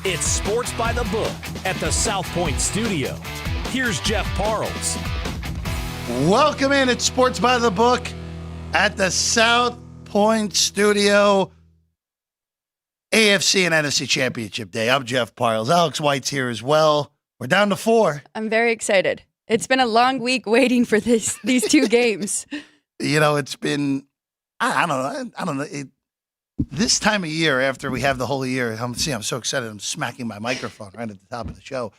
It's Sports by the Book at the South Point Studio. Here's Jeff Parles. Welcome in. It's Sports by the Book at the South Point Studio. AFC and NFC Championship Day. I'm Jeff Parles. Alex White's here as well. We're down to 4. I'm very excited. It's been a long week waiting for these two games. You know, it's been, I don't know. This time of year, after we have the whole year, I'm so excited. I'm smacking my microphone right at the top of the show.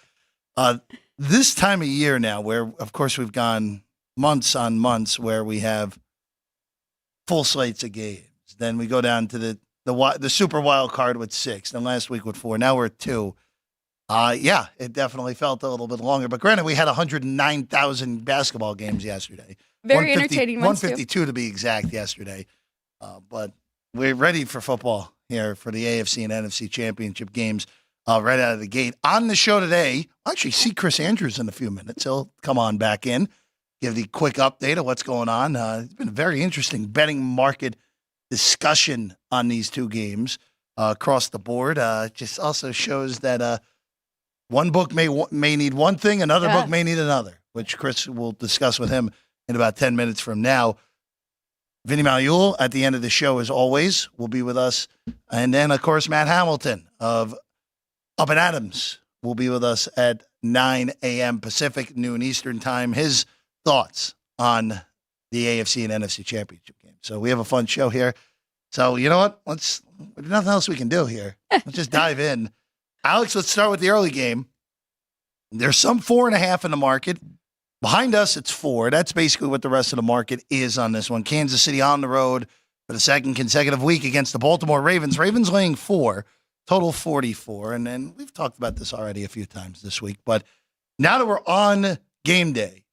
This time of year now, where, of course, we've gone months on months where we have full slates of games. Then we go down to the super wild card with 6. Then last week with 4. Now we're at 2. Yeah, it definitely felt a little bit longer. But granted, we had 109,000 basketball games yesterday. Very entertaining ones, 152 to be exact yesterday. But we're ready for football here for the AFC and NFC Championship games right out of the gate. On the show today, I'll actually see Chris Andrews in a few minutes. He'll come on back in, give the quick update of what's going on. It's been a very interesting betting market discussion on these two games across the board. Just also shows that one book may need one thing, another book may need another, which Chris will discuss with him in about 10 minutes from now. Vinny Magliulo at the end of the show, as always, will be with us. And then, of course, Matt Hamilton of Up and Adams will be with us at 9 a.m. Pacific, noon Eastern time. His thoughts on the AFC and NFC Championship game. So we have a fun show here. So you know what? There's nothing else we can do here. Let's just dive in. Alex, let's start with the early game. There's some 4.5 in the market. Behind us, it's 4. That's basically what the rest of the market is on this one. Kansas City on the road for the second consecutive week against the Baltimore Ravens. Ravens laying 4, total 44. And then we've talked about this already a few times this week. But now that we're on game day,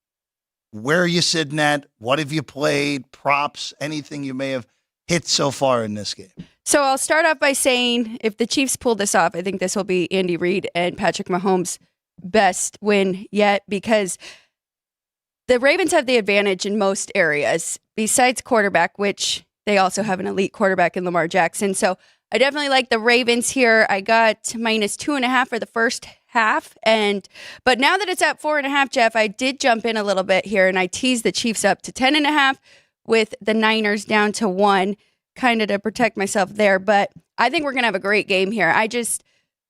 where are you sitting at? What have you played? Props? Anything you may have hit so far in this game? So I'll start off by saying if the Chiefs pull this off, I think this will be Andy Reid and Patrick Mahomes' best win yet, because the Ravens have the advantage in most areas besides quarterback, which they also have an elite quarterback in Lamar Jackson. So I definitely like the Ravens here. I got -2.5 for the first half. But now that it's at 4.5, Jeff, I did jump in a little bit here and I teased the Chiefs up to 10.5 with the Niners down to 1, kind of to protect myself there. But I think we're going to have a great game here.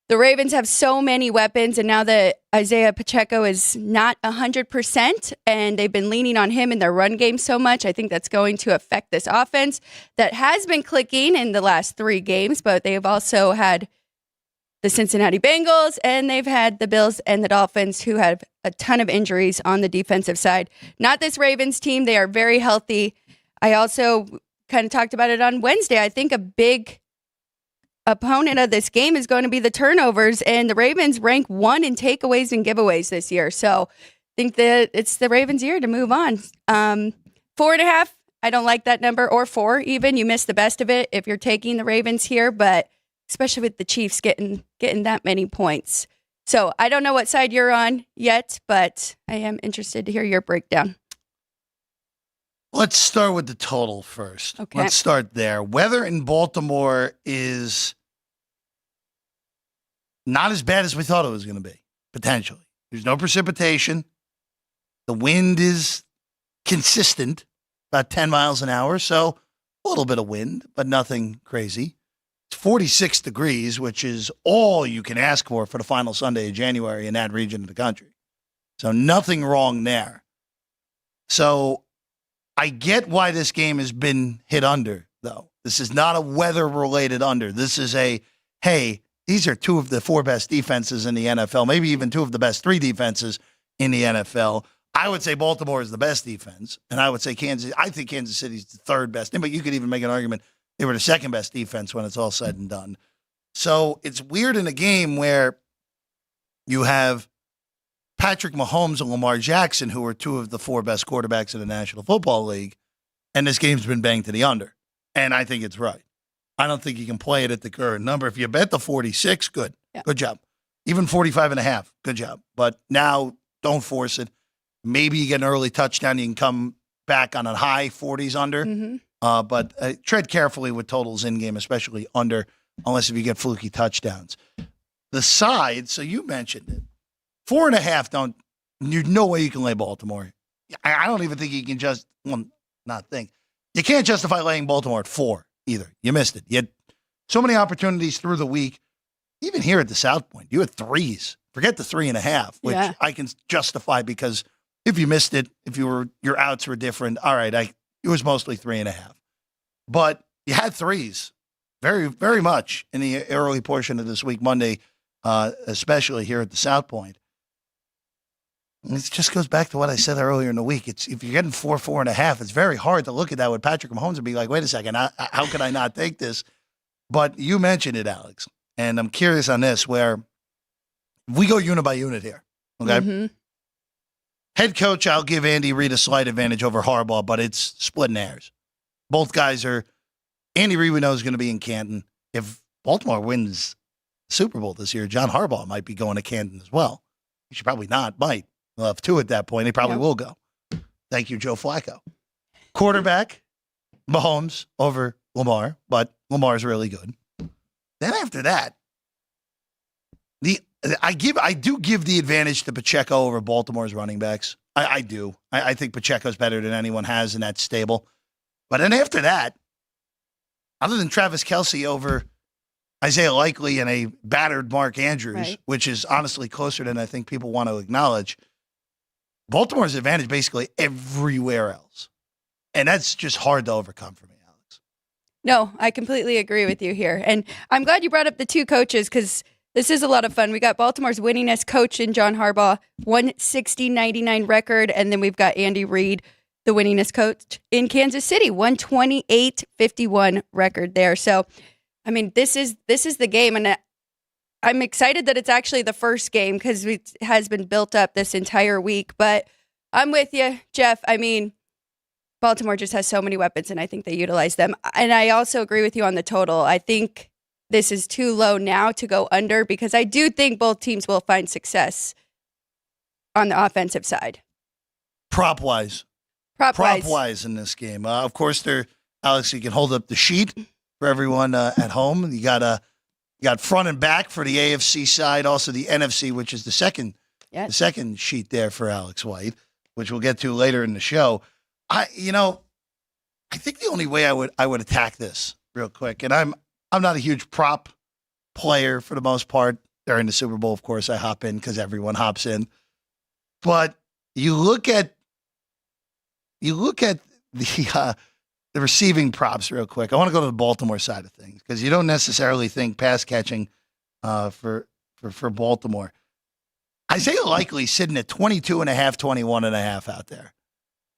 The Ravens have so many weapons, and now that Isaiah Pacheco is not 100%, and they've been leaning on him in their run game so much, I think that's going to affect this offense that has been clicking in the last 3 games, but they have also had the Cincinnati Bengals, and they've had the Bills and the Dolphins, who have a ton of injuries on the defensive side. Not this Ravens team. They are very healthy. I also kind of talked about it on Wednesday. I think a big opponent of this game is going to be the turnovers, and the Ravens rank 1 in takeaways and giveaways this year. So I think that it's the Ravens' year to move on. 4.5, I don't like that number, or 4 even. You miss the best of it if you're taking the Ravens here, but especially with the Chiefs getting that many points. So I don't know what side you're on yet, but I am interested to hear your breakdown. Let's start with the total first. Okay. Let's start there. Weather in Baltimore is not as bad as we thought it was going to be, potentially. There's no precipitation. The wind is consistent, about 10 miles an hour, so a little bit of wind, but nothing crazy. It's 46 degrees, which is all you can ask for the final Sunday of January in that region of the country. So nothing wrong there. So I get why this game has been hit under, though. This is not a weather-related under. This is hey, these are 2 of the 4 best defenses in the NFL, maybe even 2 of the best 3 defenses in the NFL. I would say Baltimore is the best defense, and I would say I think Kansas City is the 3rd best. But you could even make an argument they were the 2nd best defense when it's all said and done. So it's weird in a game where you have Patrick Mahomes and Lamar Jackson, who are 2 of the 4 best quarterbacks in the National Football League, and this game's been banged to the under. And I think it's right. I don't think you can play it at the current number. If you bet the 46, good. Yeah. Good job. Even 45.5, good job. But now, don't force it. Maybe you get an early touchdown. You can come back on a high 40s under. Mm-hmm. But tread carefully with totals in-game, especially under, unless if you get fluky touchdowns. the side, so you mentioned it. 4.5, there's no way you can lay Baltimore. I don't even think you can you can't justify laying Baltimore at 4 either. You missed it. You had so many opportunities through the week. Even here at the South Point, you had 3s. Forget the 3.5, which I can justify because if you missed it, if your outs were different, all right, it was mostly 3.5. But you had 3s very, very much in the early portion of this week, Monday, especially here at the South Point. And it just goes back to what I said earlier in the week. If you're getting 4.5, it's very hard to look at that with Patrick Mahomes and be like, wait a second, how could I not take this? But you mentioned it, Alex, and I'm curious on this, where we go unit by unit here, okay? Mm-hmm. Head coach, I'll give Andy Reid a slight advantage over Harbaugh, but it's splitting hairs. Both guys Andy Reid, we know, is going to be in Canton. If Baltimore wins the Super Bowl this year, John Harbaugh might be going to Canton as well. He should probably not, might. We'll have 2 at that point. He probably will go. Thank you, Joe Flacco. Quarterback, Mahomes over Lamar, but Lamar's really good. Then after that, I do give the advantage to Pacheco over Baltimore's running backs. I do. I think Pacheco's better than anyone has in that stable. But then after that, other than Travis Kelce over Isaiah Likely and a battered Mark Andrews, which is honestly closer than I think people want to acknowledge, Baltimore's advantage basically everywhere else. And that's just hard to overcome for me, Alex. No, I completely agree with you here. And I'm glad you brought up the 2 coaches because this is a lot of fun. We got Baltimore's winningest coach in John Harbaugh, 160-99 record. And then we've got Andy Reid, the winningest coach in Kansas City, 128-51 record there. So, I mean, this is the game. And I'm excited that it's actually the first game because it has been built up this entire week. But I'm with you, Jeff. I mean, Baltimore just has so many weapons, and I think they utilize them. And I also agree with you on the total. I think this is too low now to go under because I do think both teams will find success on the offensive side. Prop-wise in this game. Of course, Alex, you can hold up the sheet for everyone at home. You got front and back for the AFC side, also the NFC, which is the second sheet there for Alex White, which we'll get to later in the show. I think the only way I would attack this real quick, and I'm not a huge prop player for the most part. During the Super Bowl, of course, I hop in because everyone hops in. But you look at the receiving props real quick. I want to go to the Baltimore side of things because you don't necessarily think pass catching for Baltimore. Isaiah Likely sitting at 22.5, 21.5 out there.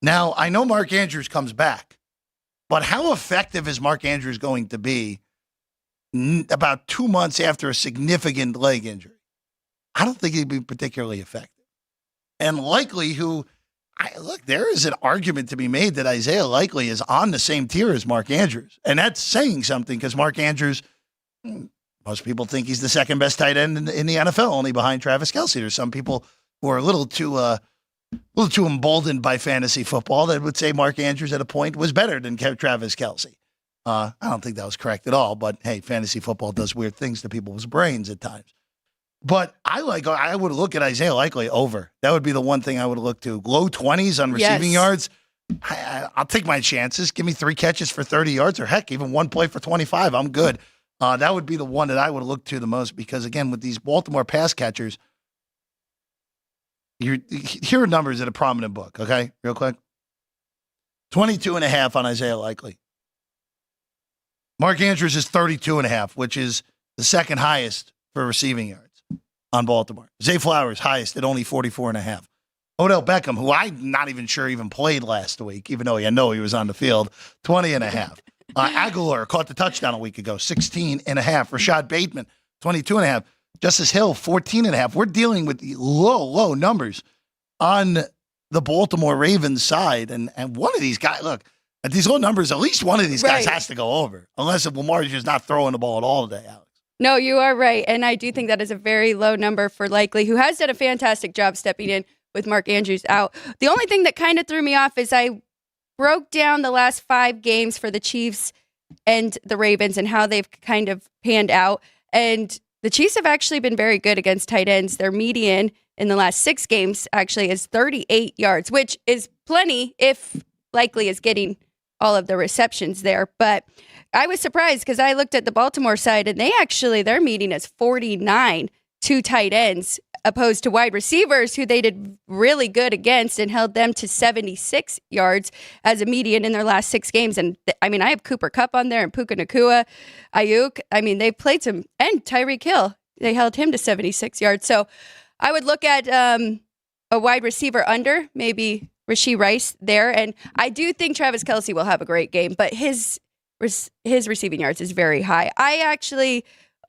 Now, I know Mark Andrews comes back, but how effective is Mark Andrews going to be about 2 months after a significant leg injury? I don't think he'd be particularly effective. And Likely, there is an argument to be made that Isaiah Likely is on the same tier as Mark Andrews. And that's saying something because Mark Andrews, most people think he's the second best tight end in the NFL, only behind Travis Kelce. There's some people who are a little too emboldened by fantasy football that would say Mark Andrews at a point was better than Travis Kelce. I don't think that was correct at all, but hey, fantasy football does weird things to people's brains at times. But I would look at Isaiah Likely over. That would be the one thing I would look to. Low 20s on receiving yards. I'll take my chances. Give me 3 catches for 30 yards or heck, even 1 play for 25. I'm good. That would be the one that I would look to the most because, again, with these Baltimore pass catchers, here are numbers at a prominent book, okay, real quick. 22.5 on Isaiah Likely. Mark Andrews is 32.5, which is the second highest for receiving yards on Baltimore. Zay Flowers, highest at only 44.5. Odell Beckham, who I'm not even sure even played last week, even though I know he was on the field, 20.5. Aguilar caught the touchdown a week ago, 16.5. Rashad Bateman, 22.5. Justice Hill, 14.5. We're dealing with the low numbers on the Baltimore Ravens side. And one of these guys, look, at these low numbers, at least one of these guys has to go over, unless if Lamar's just not throwing the ball at all today, Alex. No, you are right. And I do think that is a very low number for Likely, who has done a fantastic job stepping in with Mark Andrews out. The only thing that kind of threw me off is I broke down the last 5 games for the Chiefs and the Ravens and how they've kind of panned out. And the Chiefs have actually been very good against tight ends. Their median in the last 6 games actually is 38 yards, which is plenty if Likely is getting all of the receptions there. But I was surprised because I looked at the Baltimore side and their median is 49 to tight ends, opposed to wide receivers who they did really good against and held them to 76 yards as a median in their last 6 games. And I have Cooper Kupp on there and Puka Nacua, Ayuk. They've played some, and Tyreek Hill. They held him to 76 yards. So I would look at a wide receiver under, maybe Rashee Rice there. And I do think Travis Kelce will have a great game, but his receiving yards is very high.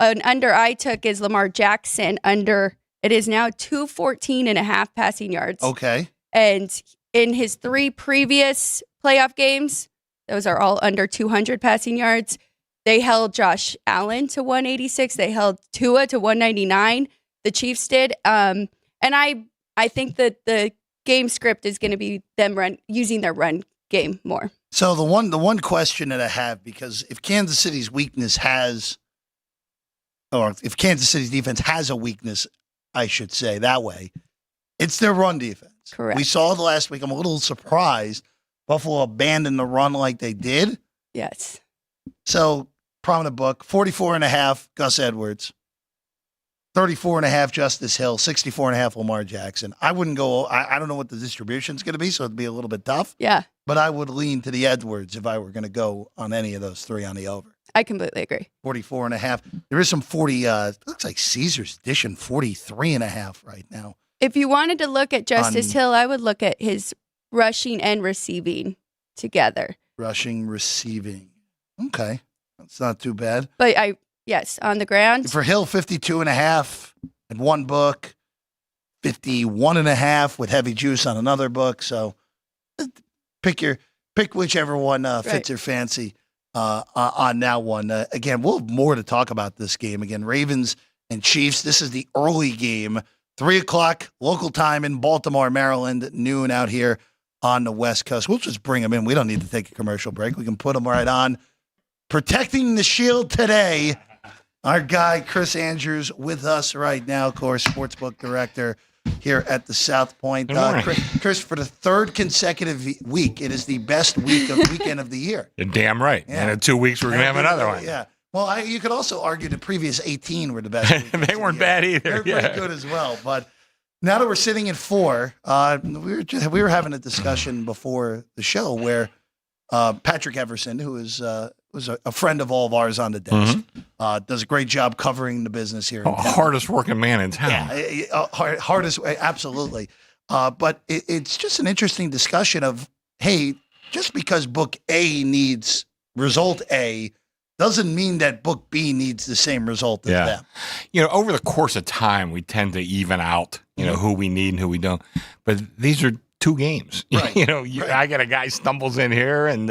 An under I took is Lamar Jackson under. It is now 214.5 passing yards. Okay. And in his 3 previous playoff games, those are all under 200 passing yards. They held Josh Allen to 186. They held Tua to 199. The Chiefs did. And I think that the game script is going to be them using their run game more. So the one question that I have, because if Kansas City's if Kansas City's defense has a weakness, I should say that way, it's their run defense. Correct. We saw the last week. I'm a little surprised Buffalo abandoned the run like they did. Yes. So, prominent book, 44.5, Gus Edwards. 34.5, Justice Hill. 64.5, Lamar Jackson. I wouldn't go, I don't know what the distribution is going to be, so it'd be a little bit tough. Yeah. But I would lean to the Edwards if I were going to go on any of those 3 on the over. I completely agree. 44.5. There is some 40, looks like Caesar's dishing 43.5 right now. If you wanted to look at Justice Hill, I would look at his rushing and receiving together. Rushing, receiving. Okay. That's not too bad. But on the ground. For Hill, 52.5 in one book, 51.5 with heavy juice on another book. So pick whichever one fits your fancy on that one. Again, we'll have more to talk about this game. Again, Ravens and Chiefs. This is the early game, 3:00 local time in Baltimore, Maryland, noon out here on the West Coast. We'll just bring them in. We don't need to take a commercial break. We can put them right on. Protecting the Shield today, our guy Chris Andrews with us right now, of course, sportsbook director here at the South Point. Chris, for the 3rd consecutive week, it is the best weekend of the year. You're damn right. Yeah. And in 2 weeks, we're going to have another one. Yeah. Well, you could also argue the previous 18 were the best. They weren't bad either. They're pretty good as well. But now that we're sitting at 4, we were having a discussion before the show where Patrick Everson, who was a friend of all of ours on the desk, does a great job covering the business here. Hardest working man in town. Yeah, hardest, absolutely. But it's just an interesting discussion of, hey, just because book A needs result A doesn't mean that book B needs the same result as them. Over the course of time, we tend to even out, who we need and who we don't. But these are 2 games. Right. I got a guy stumbles in here, and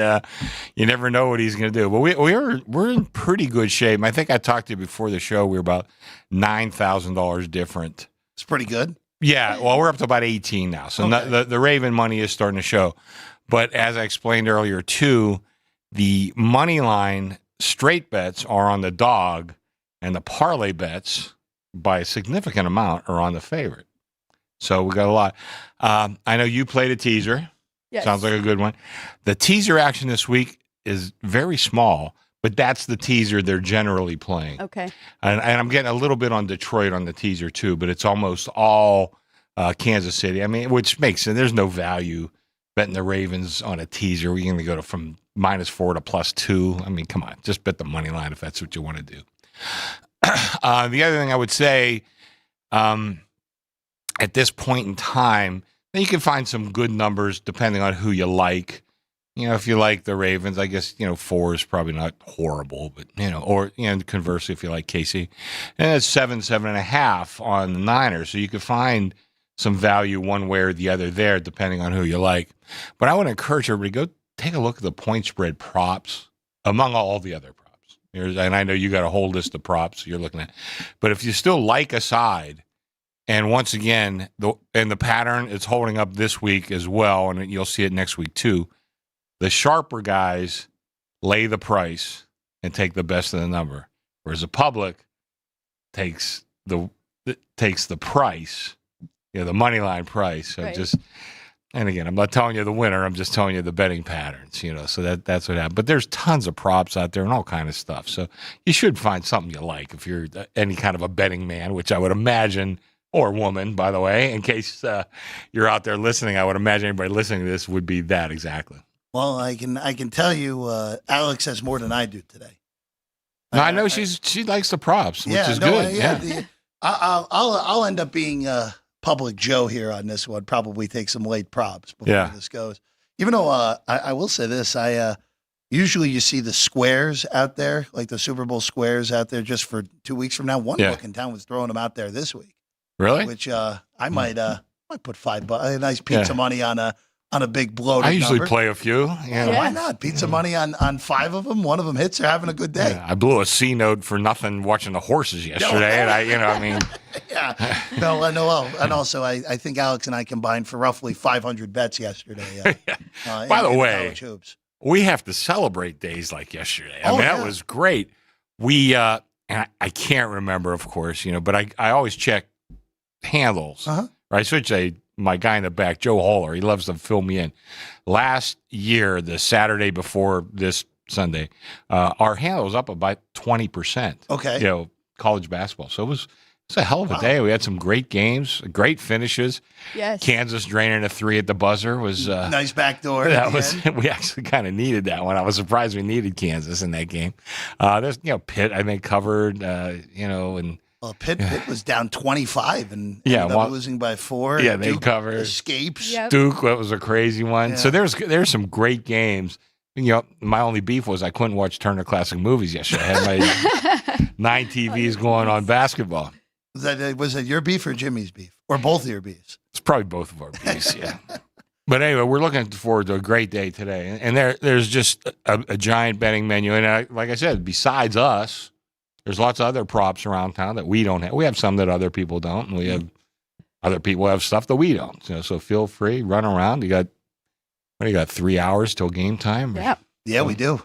you never know what he's going to do. But we're in pretty good shape. I think I talked to you before the show. We were about $9,000 different. It's pretty good. Yeah. Well, we're up to about 18 now. So the Raven money is starting to show. But as I explained earlier, too, the money line straight bets are on the dog, and the parlay bets by a significant amount are on the favorite. So we got a lot. I know you played a teaser. Yes. Sounds like a good one. The teaser action this week is very small, but that's the teaser they're generally playing. Okay. And I'm getting a little bit on Detroit on the teaser too, but it's almost all Kansas City. Which makes sense. There's no value betting the Ravens on a teaser. We're going to go from -4 to +2. Come on, just bet the money line if that's what you want to do. The other thing I would say, at this point in time, you can find some good numbers depending on who you like. If you like the Ravens, I guess, 4 is probably not horrible, but, or conversely, if you like KC. And it's 7.5 on the Niners. So you can find some value one way or the other there, depending on who you like. But I would encourage everybody, go take a look at the point spread props among all the other props. And I know you got a whole list of props you're looking at. But if you still like a side, and once again, the pattern is holding up this week as well, and you'll see it next week too. The sharper guys lay the price and take the best of the number, whereas the public takes the price, the money line price. So Right. and again, I'm not telling you the winner. I'm just telling you the betting patterns. So that's what happened. But there's tons of props out there and all kind of stuff. So you should find something you like if you're any kind of a betting man, which I would imagine, or woman, by the way, in case you're out there listening. I would imagine anybody listening to this would be that exactly. Well, I can tell you, Alex has more than I do today. No, I know she likes the props, which is good. I'll end up being public Joe here on this one. Probably take some late props before this goes. Even though I will say this, usually you see the squares out there, like the Super Bowl squares out there, just for 2 weeks from now. One book in town was throwing them out there this week. Really? Which I might put $5, a nice pizza money on a big bloated I usually number. play a few. Why not? Pizza money on 5 of them. One of them hits. They're having a good day. Yeah, I blew a C note for nothing watching the horses yesterday, and I mean, Yeah. No, and also I think Alex and I combined for roughly 500 bets yesterday. By the in way, college hoops. we have to celebrate days like yesterday. I Oh, mean, yeah. that was great. We and I can't remember, of course, but I always check handles. Uh-huh. Right, so my guy in the back, Joe Haller, he loves to fill me in. Last year, the Saturday before this Sunday, our handle was up about 20%. Okay. College basketball. So it was a hell of a day. We had some great games, great finishes. Yes. Kansas draining a 3 at the buzzer was Nice backdoor. that was we actually kind of needed that one. I was surprised we needed Kansas in that game. There's Pitt I think covered and Well, Pitt was down 25 and Yeah, ended up losing by 4. Yeah, they Duke covered. escapes. Yep. Duke, that was a crazy one. Yeah. So there's some great games. My only beef was I couldn't watch Turner Classic Movies yesterday. I had my 9 TVs going on basketball. Was that your beef or Jimmy's beef? Or both of your beefs? It's probably both of our beefs, yeah. But anyway, we're looking forward to a great day today. And there's just a giant betting menu. And like I said, besides us, there's lots of other props around town that we don't have. We have some that other people don't, and we have other people have stuff that we don't. So feel free, run around. You got 3 hours till game time? Yeah. Yeah, we do.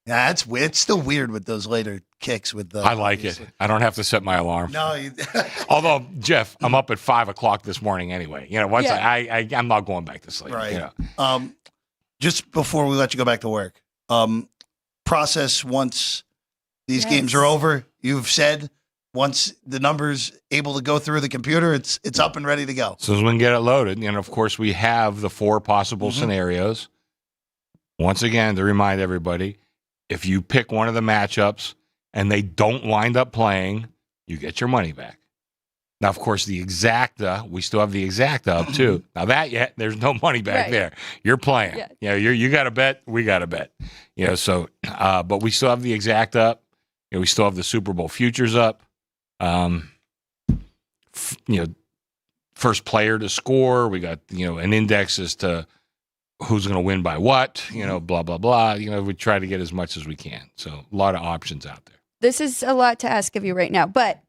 Yeah, it's weird. It's still weird with those later kicks with the. I like it. I don't have to set my alarm. No, Although, Jeff, I'm up at 5 o'clock this morning anyway. Once I'm not going back to sleep. right. Just before we let you go back to work, process once these games are over. You've said once the number's able to go through the computer, it's up and ready to go. So as we can get it loaded, and of course we have the 4 possible scenarios. Once again, to remind everybody, if you pick one of the matchups and they don't wind up playing, you get your money back. Now, of course, the exacta, we still have the exacta up too. Now there's no money back Right. there. You're playing. Yeah. You got to bet. We got to bet. So, but we still have the exact up. We still have the Super Bowl futures up. First player to score. We got an index as to who's going to win by what. Blah blah blah. We try to get as much as we can. So a lot of options out there. This is a lot to ask of you right now, but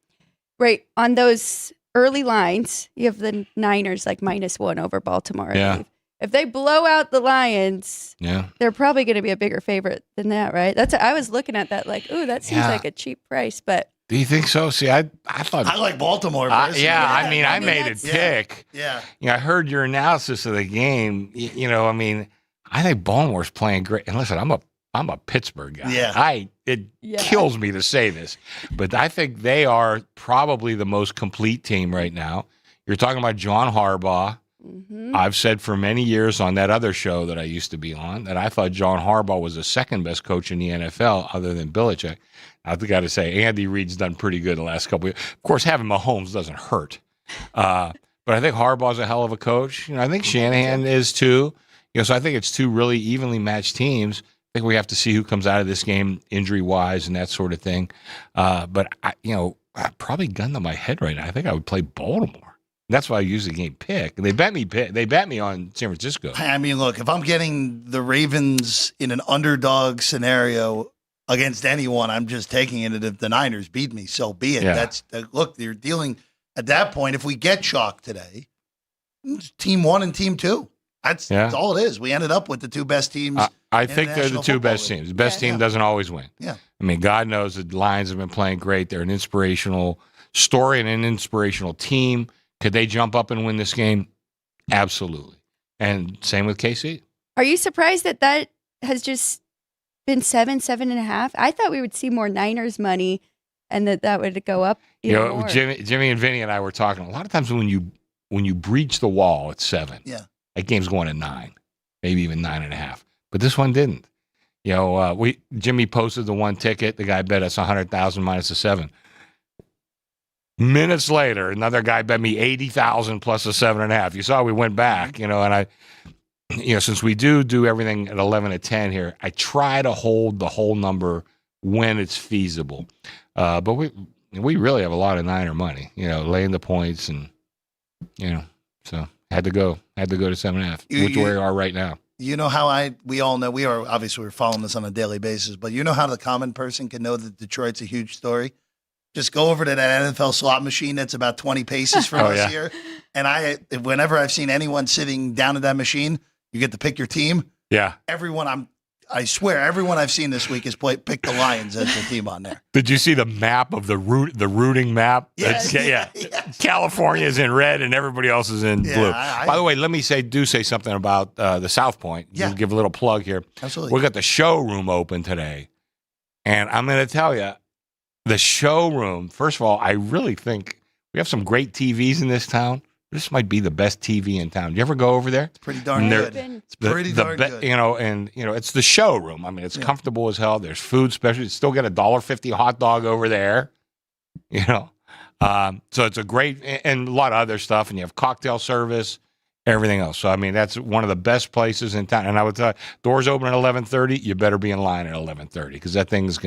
right on those early lines, you have the Niners like -1 over Baltimore. I Yeah. believe. If they blow out the Lions, Yeah. they're probably going to be a bigger favorite than that, right? I was looking at that like, ooh, that seems Yeah. like a cheap price, but Do you think so? See, I thought. I like Baltimore. personally. I mean, I made a that's- pick. Yeah. I heard your analysis of the game. I mean, I think Baltimore's playing great. And listen, I'm a Pittsburgh guy. Yeah. It Yeah. kills me to say this, but I think they are probably the most complete team right now. You're talking about John Harbaugh. mhm. I've said for many years on that other show that I used to be on that I thought John Harbaugh was the second best coach in the NFL other than Belichick. I've got to say, Andy Reid's done pretty good the last couple of years. Of course, having Mahomes doesn't hurt. But I think Harbaugh's a hell of a coach. I think Shanahan is too. So I think it's 2 really evenly matched teams. I think we have to see who comes out of this game injury-wise and that sort of thing. But, I probably gun to my head right now. I think I would play Baltimore. That's why I usually game pick. They bet me on San Francisco. I mean, look, if I'm getting the Ravens in an underdog scenario against anyone, I'm just taking it. And if the Niners beat me, so be it. Yeah. Look, you're dealing at that point. If we get chalk today, it's team 1 and team 2. That's all it is. We ended up with the 2 best teams. I in think the they're the National 2 Football best League. teams. The best team doesn't always win. Yeah. I mean, God knows the Lions have been playing great. They're an inspirational story and an inspirational team. Could they jump up and win this game? Absolutely. And same with KC. Are you surprised that that has just been 7.5? I thought we would see more Niners money and that would go up even more. Jimmy and Vinny and I were talking. A lot of times when you breach the wall at 7, that game's going to 9, maybe even 9.5. But this one didn't. Jimmy posted the one ticket. The guy bet us 100,000 minus a 7. Minutes later, another guy bet me 80,000 plus a 7.5. You saw we went back, and I, since we do everything at 11 to 10 here, I try to hold the whole number when it's feasible. But we really have a lot of Niner money, laying the points and, so had to go to 7.5, which we are right now. You know how we all know, we're following this on a daily basis, but you know how the common person can know that Detroit's a huge story? Just go over to that NFL slot machine that's about 20 paces from us here. And whenever I've seen anyone sitting down at that machine, you get to pick your team. Yeah. I swear, everyone I've seen this week has picked the Lions as their team on there. Did you see the map of the rooting map? Yes. Yes. California is in red and everybody else is in blue. By the way, let me say something about the South Point. Yeah. Give a little plug here. Absolutely. We got the showroom open today. And I'm going to tell you, the showroom, first of all, I really think we have some great TVs in this town. This might be the best TV in town. You ever go over there? It's pretty darn good. It's pretty darn good. It's the showroom. I mean, it's comfortable as hell. There's food special. You still get a $1.50 hot dog over there. So it's a great, and a lot of other stuff. And you have cocktail service, everything else. So, I mean, that's one of the best places in town. And I would tell you, doors open at 11:30. You better be in line at 11:30 because that thing is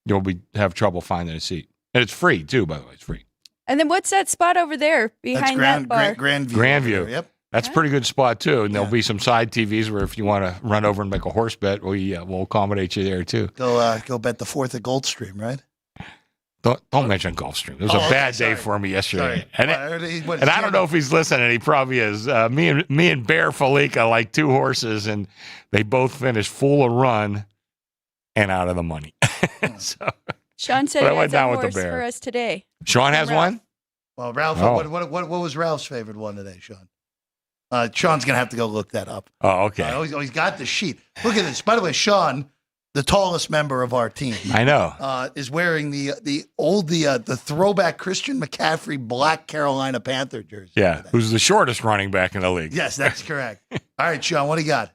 you'll have trouble finding a seat. And it's free, too, by the way. It's free. And then what's that spot over there behind that bar? Grandview. Yep. That's a pretty good spot, too. And there'll be some side TVs where if you want to run over and make a horse bet, we'll accommodate you there, too. Go bet the 4th at Goldstream, right? Don't mention Gulfstream. It was a bad day for me yesterday. And I don't know if he's listening. He probably is. Me and Bear Felica like two horses, and they both finished full of run and out of the money. So Sean said he has a horse for us today. Sean has one? Well, Ralph, what was Ralph's favorite one today, Sean? Sean's going to have to go look that up. Oh, okay. He's got the sheet. Look at this. By the way, Sean, the tallest member of our team, I know, is wearing the throwback Christian McCaffrey black Carolina Panther jersey. Yeah, today. Who's the shortest running back in the league. Yes, that's correct. All right, Sean, what do you got?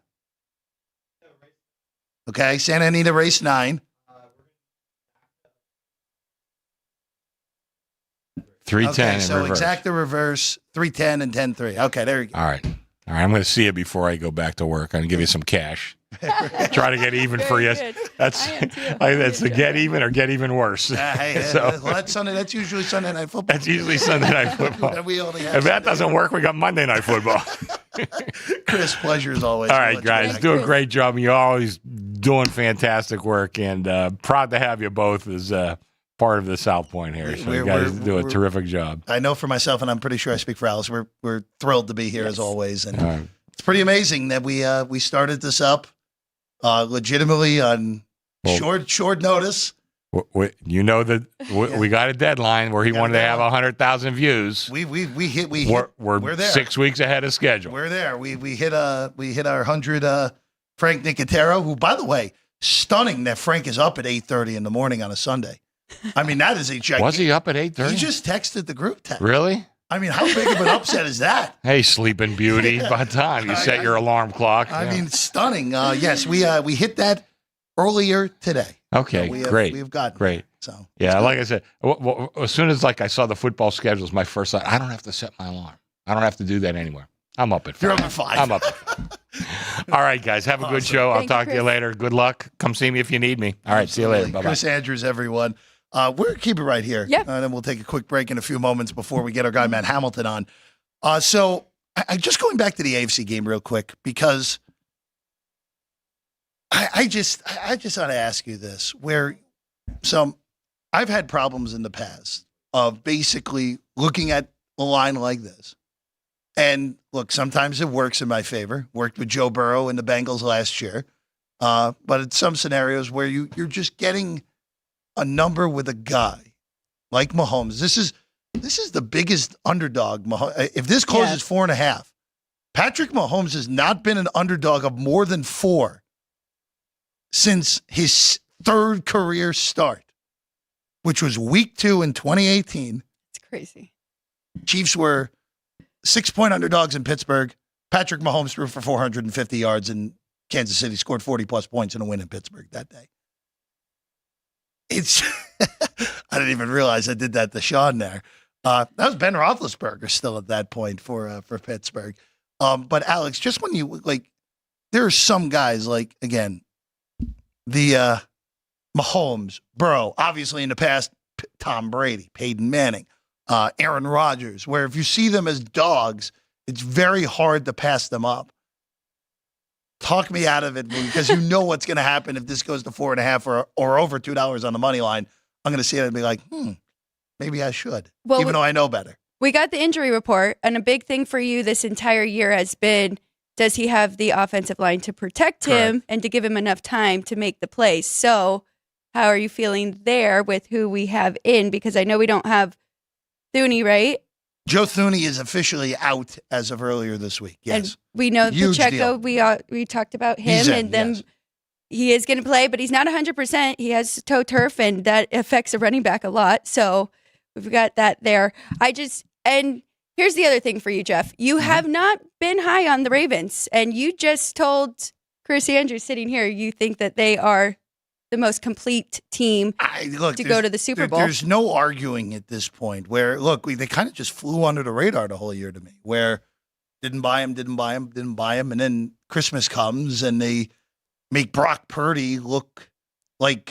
Okay, Santa Anita race 9. 310 okay, in so reverse. exacta reverse, 310 and 10-3. Okay, there you go. All right. I'm going to see it before I go back to work. I'm going to give you some cash. Try to get even for you. Good. That's the get even or get even worse. That's Sunday. That's usually Sunday Night Football. That's usually Sunday Night Football. We only have If that doesn't work, we got Monday Night Football. Chris, pleasure as always. All right, guys, do a great job. You're always doing fantastic work, and proud to have you both as part of the South Point here. So you guys do a terrific job. I know for myself, and I'm pretty sure I speak for Alice. We're thrilled to be here as always, and it's pretty amazing that we started this up legitimately on short notice. We got a deadline where he wanted to have 100,000 views. We're there. 6 weeks ahead of schedule. We're there. We hit our 100. Frank Nicotero, who, by the way, stunning that Frank is up at 8:30 in the morning on a Sunday. I mean, that is a gigantic. Was he up at 8:30? He just texted the group text. Really? I mean, how big of an upset is that? Hey, sleeping beauty. By the time you set your alarm clock. I mean, stunning. Yes, we hit that earlier today. Okay, So great. We've got great. So yeah, like I said, as soon as I saw the football schedules, my first thought, I don't have to set my alarm. I don't have to do that anymore. I'm up at 5. You're up at 5. I'm up at 5. All right, guys, have a good show. I'll talk to you later. Good luck. Come see me if you need me. All right, see you later. Bye-bye. Chris Andrews, everyone. We're keep it right here. Yeah. And then we'll take a quick break in a few moments before we get our guy Matt Hamilton on. So I just going back to the AFC game real quick because I just ought to ask you this. I've had problems in the past of basically looking at a line like this. And look, sometimes it works in my favor. Worked with Joe Burrow and the Bengals last year. But in some scenarios where you're just getting a number with a guy like Mahomes. this is the biggest underdog. If this closes 4.5, Patrick Mahomes has not been an underdog of more than 4 since his 3rd career start, which was week 2 in 2018. It's crazy. Chiefs were 6-point underdogs in Pittsburgh. Patrick Mahomes threw for 450 yards, and Kansas City scored 40-plus points in a win in Pittsburgh that day. It's I didn't even realize I did that to Sean there. That was Ben Roethlisberger still at that point for Pittsburgh. But Alex, just when you there are some guys again, the Mahomes, Burrow, obviously in the past, Tom Brady, Peyton Manning, Aaron Rodgers, where if you see them as dogs, it's very hard to pass them up. Talk me out of it, because you know what's going to happen if this goes to 4.5 or over $2 on the money line. I'm going to see it and be like, maybe I should, even though I know better. We got the injury report, and a big thing for you this entire year has been, does he have the offensive line to protect him and to give him enough time to make the plays? So how are you feeling there with who we have in? Because I know we don't have Thuney, right? Joe Thuney is officially out as of earlier this week. Yes. And we know Huge Pacheco, deal. we talked about him, and then he is going to play, but he's not 100%. He has toe turf, and that affects a running back a lot. So we've got that there. And here's the other thing for you, Jeff. You have not been high on the Ravens, and you just told Chris Andrews sitting here you think that they are the most complete team to go to the Super Bowl. There's no arguing at this point where, they kind of just flew under the radar the whole year to me, where didn't buy him. And then Christmas comes and they make Brock Purdy look like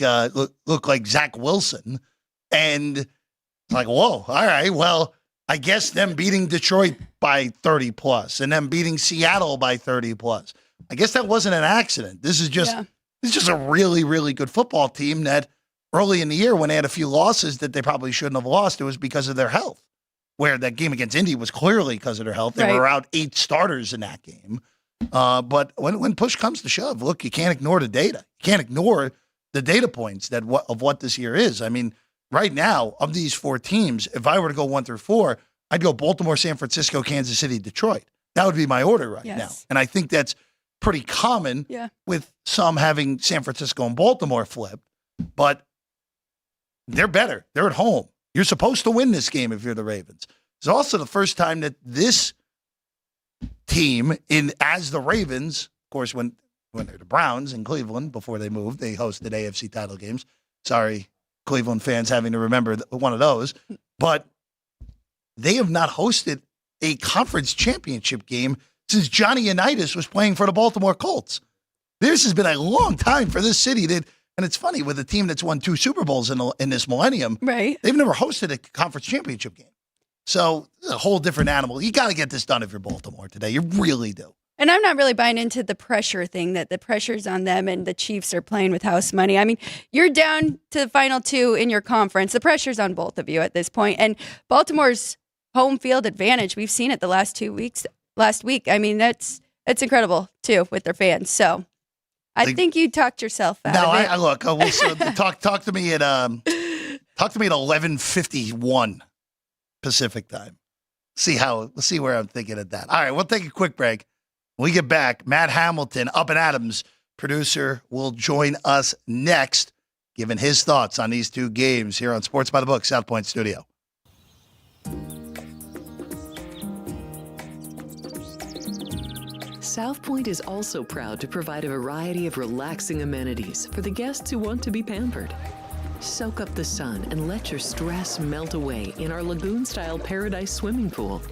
Zach Wilson. And it's like, whoa, all right, well, I guess them beating Detroit by 30 plus and them beating Seattle by 30 plus, I guess that wasn't an accident. This is just a really, really good football team that early in the year, when they had a few losses that they probably shouldn't have lost, it was because of their health. Where that game against Indy was clearly because of their health. They were out 8 starters in that game. But when push comes to shove, look, you can't ignore the data. You can't ignore the data points of what this year is. I mean, right now, of these 4 teams, if I were to go 1 through 4, I'd go Baltimore, San Francisco, Kansas City, Detroit. That would be my order right now. And I think that's pretty common with some having San Francisco and Baltimore flipped. But they're better. They're at home. You're supposed to win this game if you're the Ravens. It's also the first time that this team, as the Ravens, of course, when they're the Browns in Cleveland before they moved, they hosted AFC title games. Sorry, Cleveland fans having to remember one of those. But they have not hosted a conference championship game since Johnny Unitas was playing for the Baltimore Colts. This has been a long time for this city. And it's funny, with a team that's won 2 Super Bowls in this millennium, they've never hosted a conference championship game. So it's a whole different animal. You got to get this done if you're Baltimore today. You really do. And I'm not really buying into the pressure thing, that the pressure's on them and the Chiefs are playing with house money. I mean, you're down to the final 2 in your conference. The pressure's on both of you at this point. And Baltimore's home field advantage, we've seen it the last 2 weeks. Last week, I mean, that's incredible, too, with their fans. So I think you talked yourself out of it. Look, we'll talk to me at 11:51 Pacific time. We'll see where I'm thinking at that. All right, we'll take a quick break. When we get back, Matt Hamilton, Up and Adams, producer, will join us next, giving his thoughts on these 2 games here on Sports by the Book, South Point Studio. South Point is also proud to provide a variety of relaxing amenities for the guests who want to be pampered. Soak up the sun and let your stress melt away in our lagoon-style Paradise swimming pool.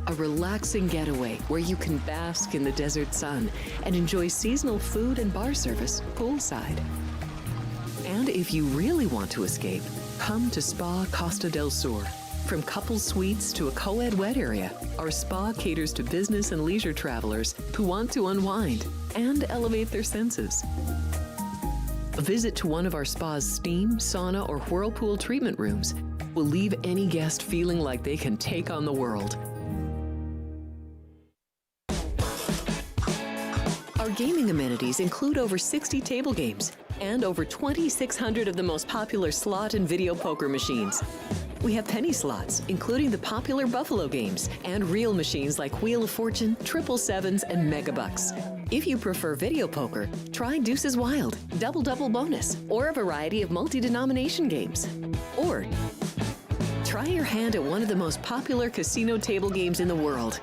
A relaxing getaway where you can bask in the desert sun and enjoy seasonal food and bar service poolside. And if you really want to escape, come to Spa Costa del Sur. From couple suites to a co-ed wet area, our spa caters to business and leisure travelers who want to unwind and elevate their senses. A visit to one of our spa's steam, sauna, or whirlpool treatment rooms will leave any guest feeling like they can take on the world. Our gaming amenities include over 60 table games and over 2,600 of the most popular slot and video poker machines. We have penny slots, including the popular Buffalo games, and real machines like Wheel of Fortune, Triple Sevens, and Megabucks. If you prefer video poker, try Deuces Wild, Double Double Bonus, or a variety of multi-denomination games. Or try your hand at one of the most popular casino table games in the world,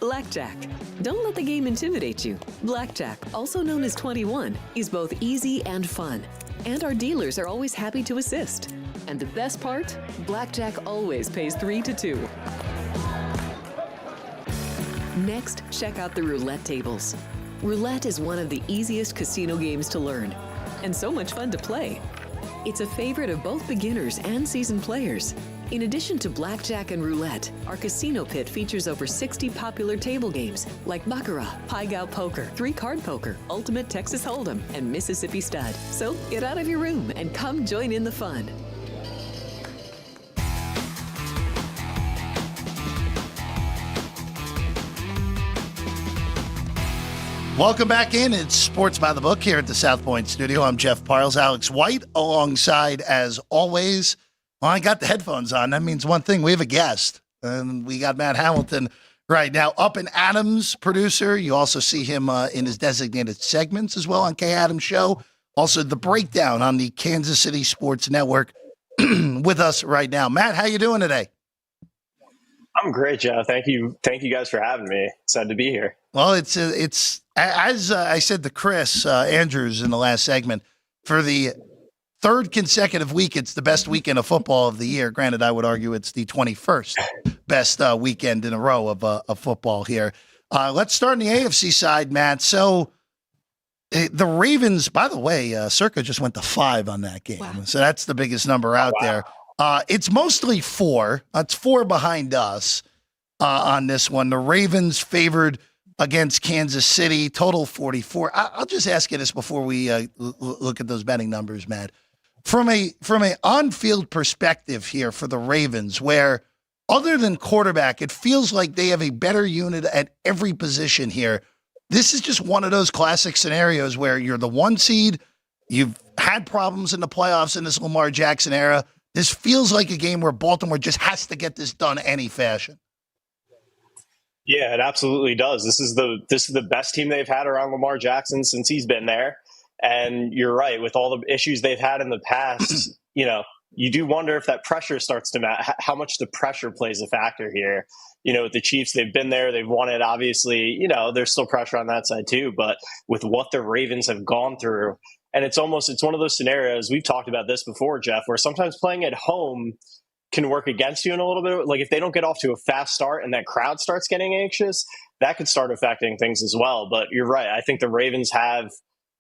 Blackjack. Don't let the game intimidate you. Blackjack, also known as 21, is both easy and fun. And our dealers are always happy to assist. And the best part? Blackjack always pays 3 to 2. Next, check out the roulette tables. Roulette is one of the easiest casino games to learn, and so much fun to play. It's a favorite of both beginners and seasoned players. In addition to blackjack and roulette, our casino pit features over 60 popular table games like Baccarat, Pai Gow Poker, 3-Card Poker, Ultimate Texas Hold'em, and Mississippi Stud. So get out of your room and come join in the fun. Welcome back in. It's Sports by the Book here at the South Point studio. I'm Jeff Parles, Alex White, alongside, as always. Well, I got the headphones on. That means one thing. We have a guest. And we got Matt Hamilton right now. Up and Adams, producer. You also see him in his designated segments as well on Kay Adams Show. Also, The Breakdown on the Kansas City Sports Network with us right now. Matt, how you doing today? I'm great, Jeff. Thank you guys for having me. Excited to be here. Well, it's as I said to Chris Andrews in the last segment, for the third consecutive week, it's the best weekend of football of the year. Granted, I would argue it's the 21st best weekend in a row of football here. Let's start on the AFC side, Matt. So the Ravens, by the way, Circa just went to 5 on that game. Wow. So that's the biggest number out there. It's mostly 4. It's 4 behind us on this one. The Ravens favored against Kansas City, total 44. I'll just ask you this before we look at those betting numbers, Matt. From a on-field perspective here for the Ravens, where other than quarterback, it feels like they have a better unit at every position here. This is just one of those classic scenarios where you're the 1 seed, you've had problems in the playoffs in this Lamar Jackson era. This feels like a game where Baltimore just has to get this done any fashion. Yeah, it absolutely does. This is the best team they've had around Lamar Jackson since he's been there. And you're right, with all the issues they've had in the past, you do wonder if that pressure starts to matter, how much the pressure plays a factor here. With the Chiefs, they've been there, they've won it. Obviously, there's still pressure on that side too. But with what the Ravens have gone through, and it's one of those scenarios, we've talked about this before, Jeff, where sometimes playing at home can work against you in a little bit. Like if they don't get off to a fast start and that crowd starts getting anxious, that could start affecting things as well. But you're right. I think the Ravens have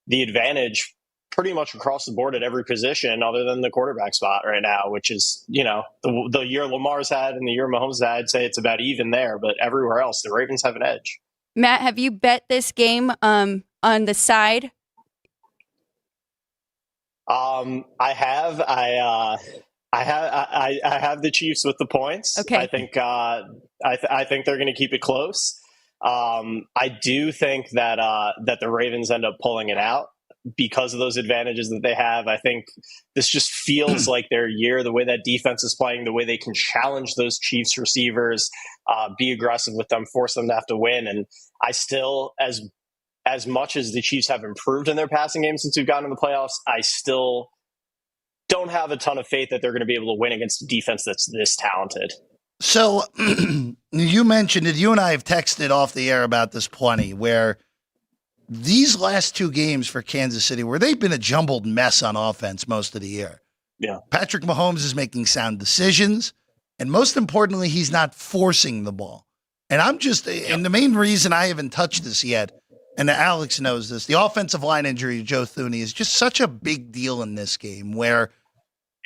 the advantage pretty much across the board at every position other than the quarterback spot right now, which is, the year Lamar's had and the year Mahomes had, I'd say it's about even there. But everywhere else, the Ravens have an edge. Matt, have you bet this game on the side? I have. I have the Chiefs with the points. Okay. I think I think they're going to keep it close. I do think that the Ravens end up pulling it out because of those advantages that they have. I think this just feels like their year, the way that defense is playing, the way they can challenge those Chiefs receivers, be aggressive with them, force them to have to win. And I still, as much as the Chiefs have improved in their passing game since we've gotten to the playoffs, I still don't have a ton of faith that they're going to be able to win against a defense that's this talented. So you mentioned it. You and I have texted off the air about this plenty, where these last 2 games for Kansas City, where they've been a jumbled mess on offense most of the year. Yeah. Patrick Mahomes is making sound decisions, and most importantly, he's not forcing the ball. And and the main reason I haven't touched this yet, and Alex knows this, the offensive line injury to Joe Thuney is just such a big deal in this game, where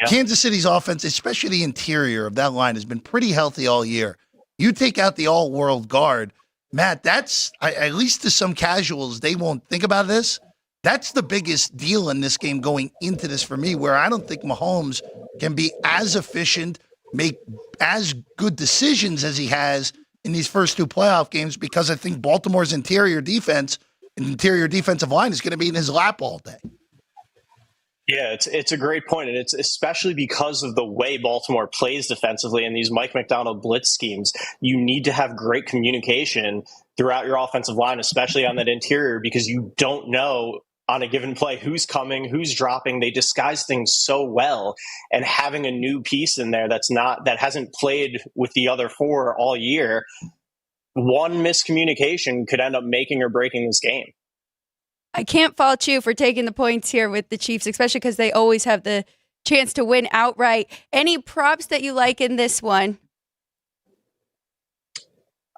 Kansas City's offense, especially the interior of that line, has been pretty healthy all year. You take out the all-world guard, Matt, that's, at least to some casuals, they won't think about this. That's the biggest deal in this game going into this for me, where I don't think Mahomes can be as efficient, make as good decisions as he has in these first 2 playoff games, because I think Baltimore's interior defense and interior defensive line is going to be in his lap all day. Yeah, it's a great point, and it's especially because of the way Baltimore plays defensively in these Mike McDonald blitz schemes. You need to have great communication throughout your offensive line, especially on that interior, because you don't know on a given play who's coming, who's dropping. They disguise things so well, and having a new piece in there that hasn't played with the other four all year, one miscommunication could end up making or breaking this game. I can't fault you for taking the points here with the Chiefs, especially because they always have the chance to win outright. Any props that you like in this one?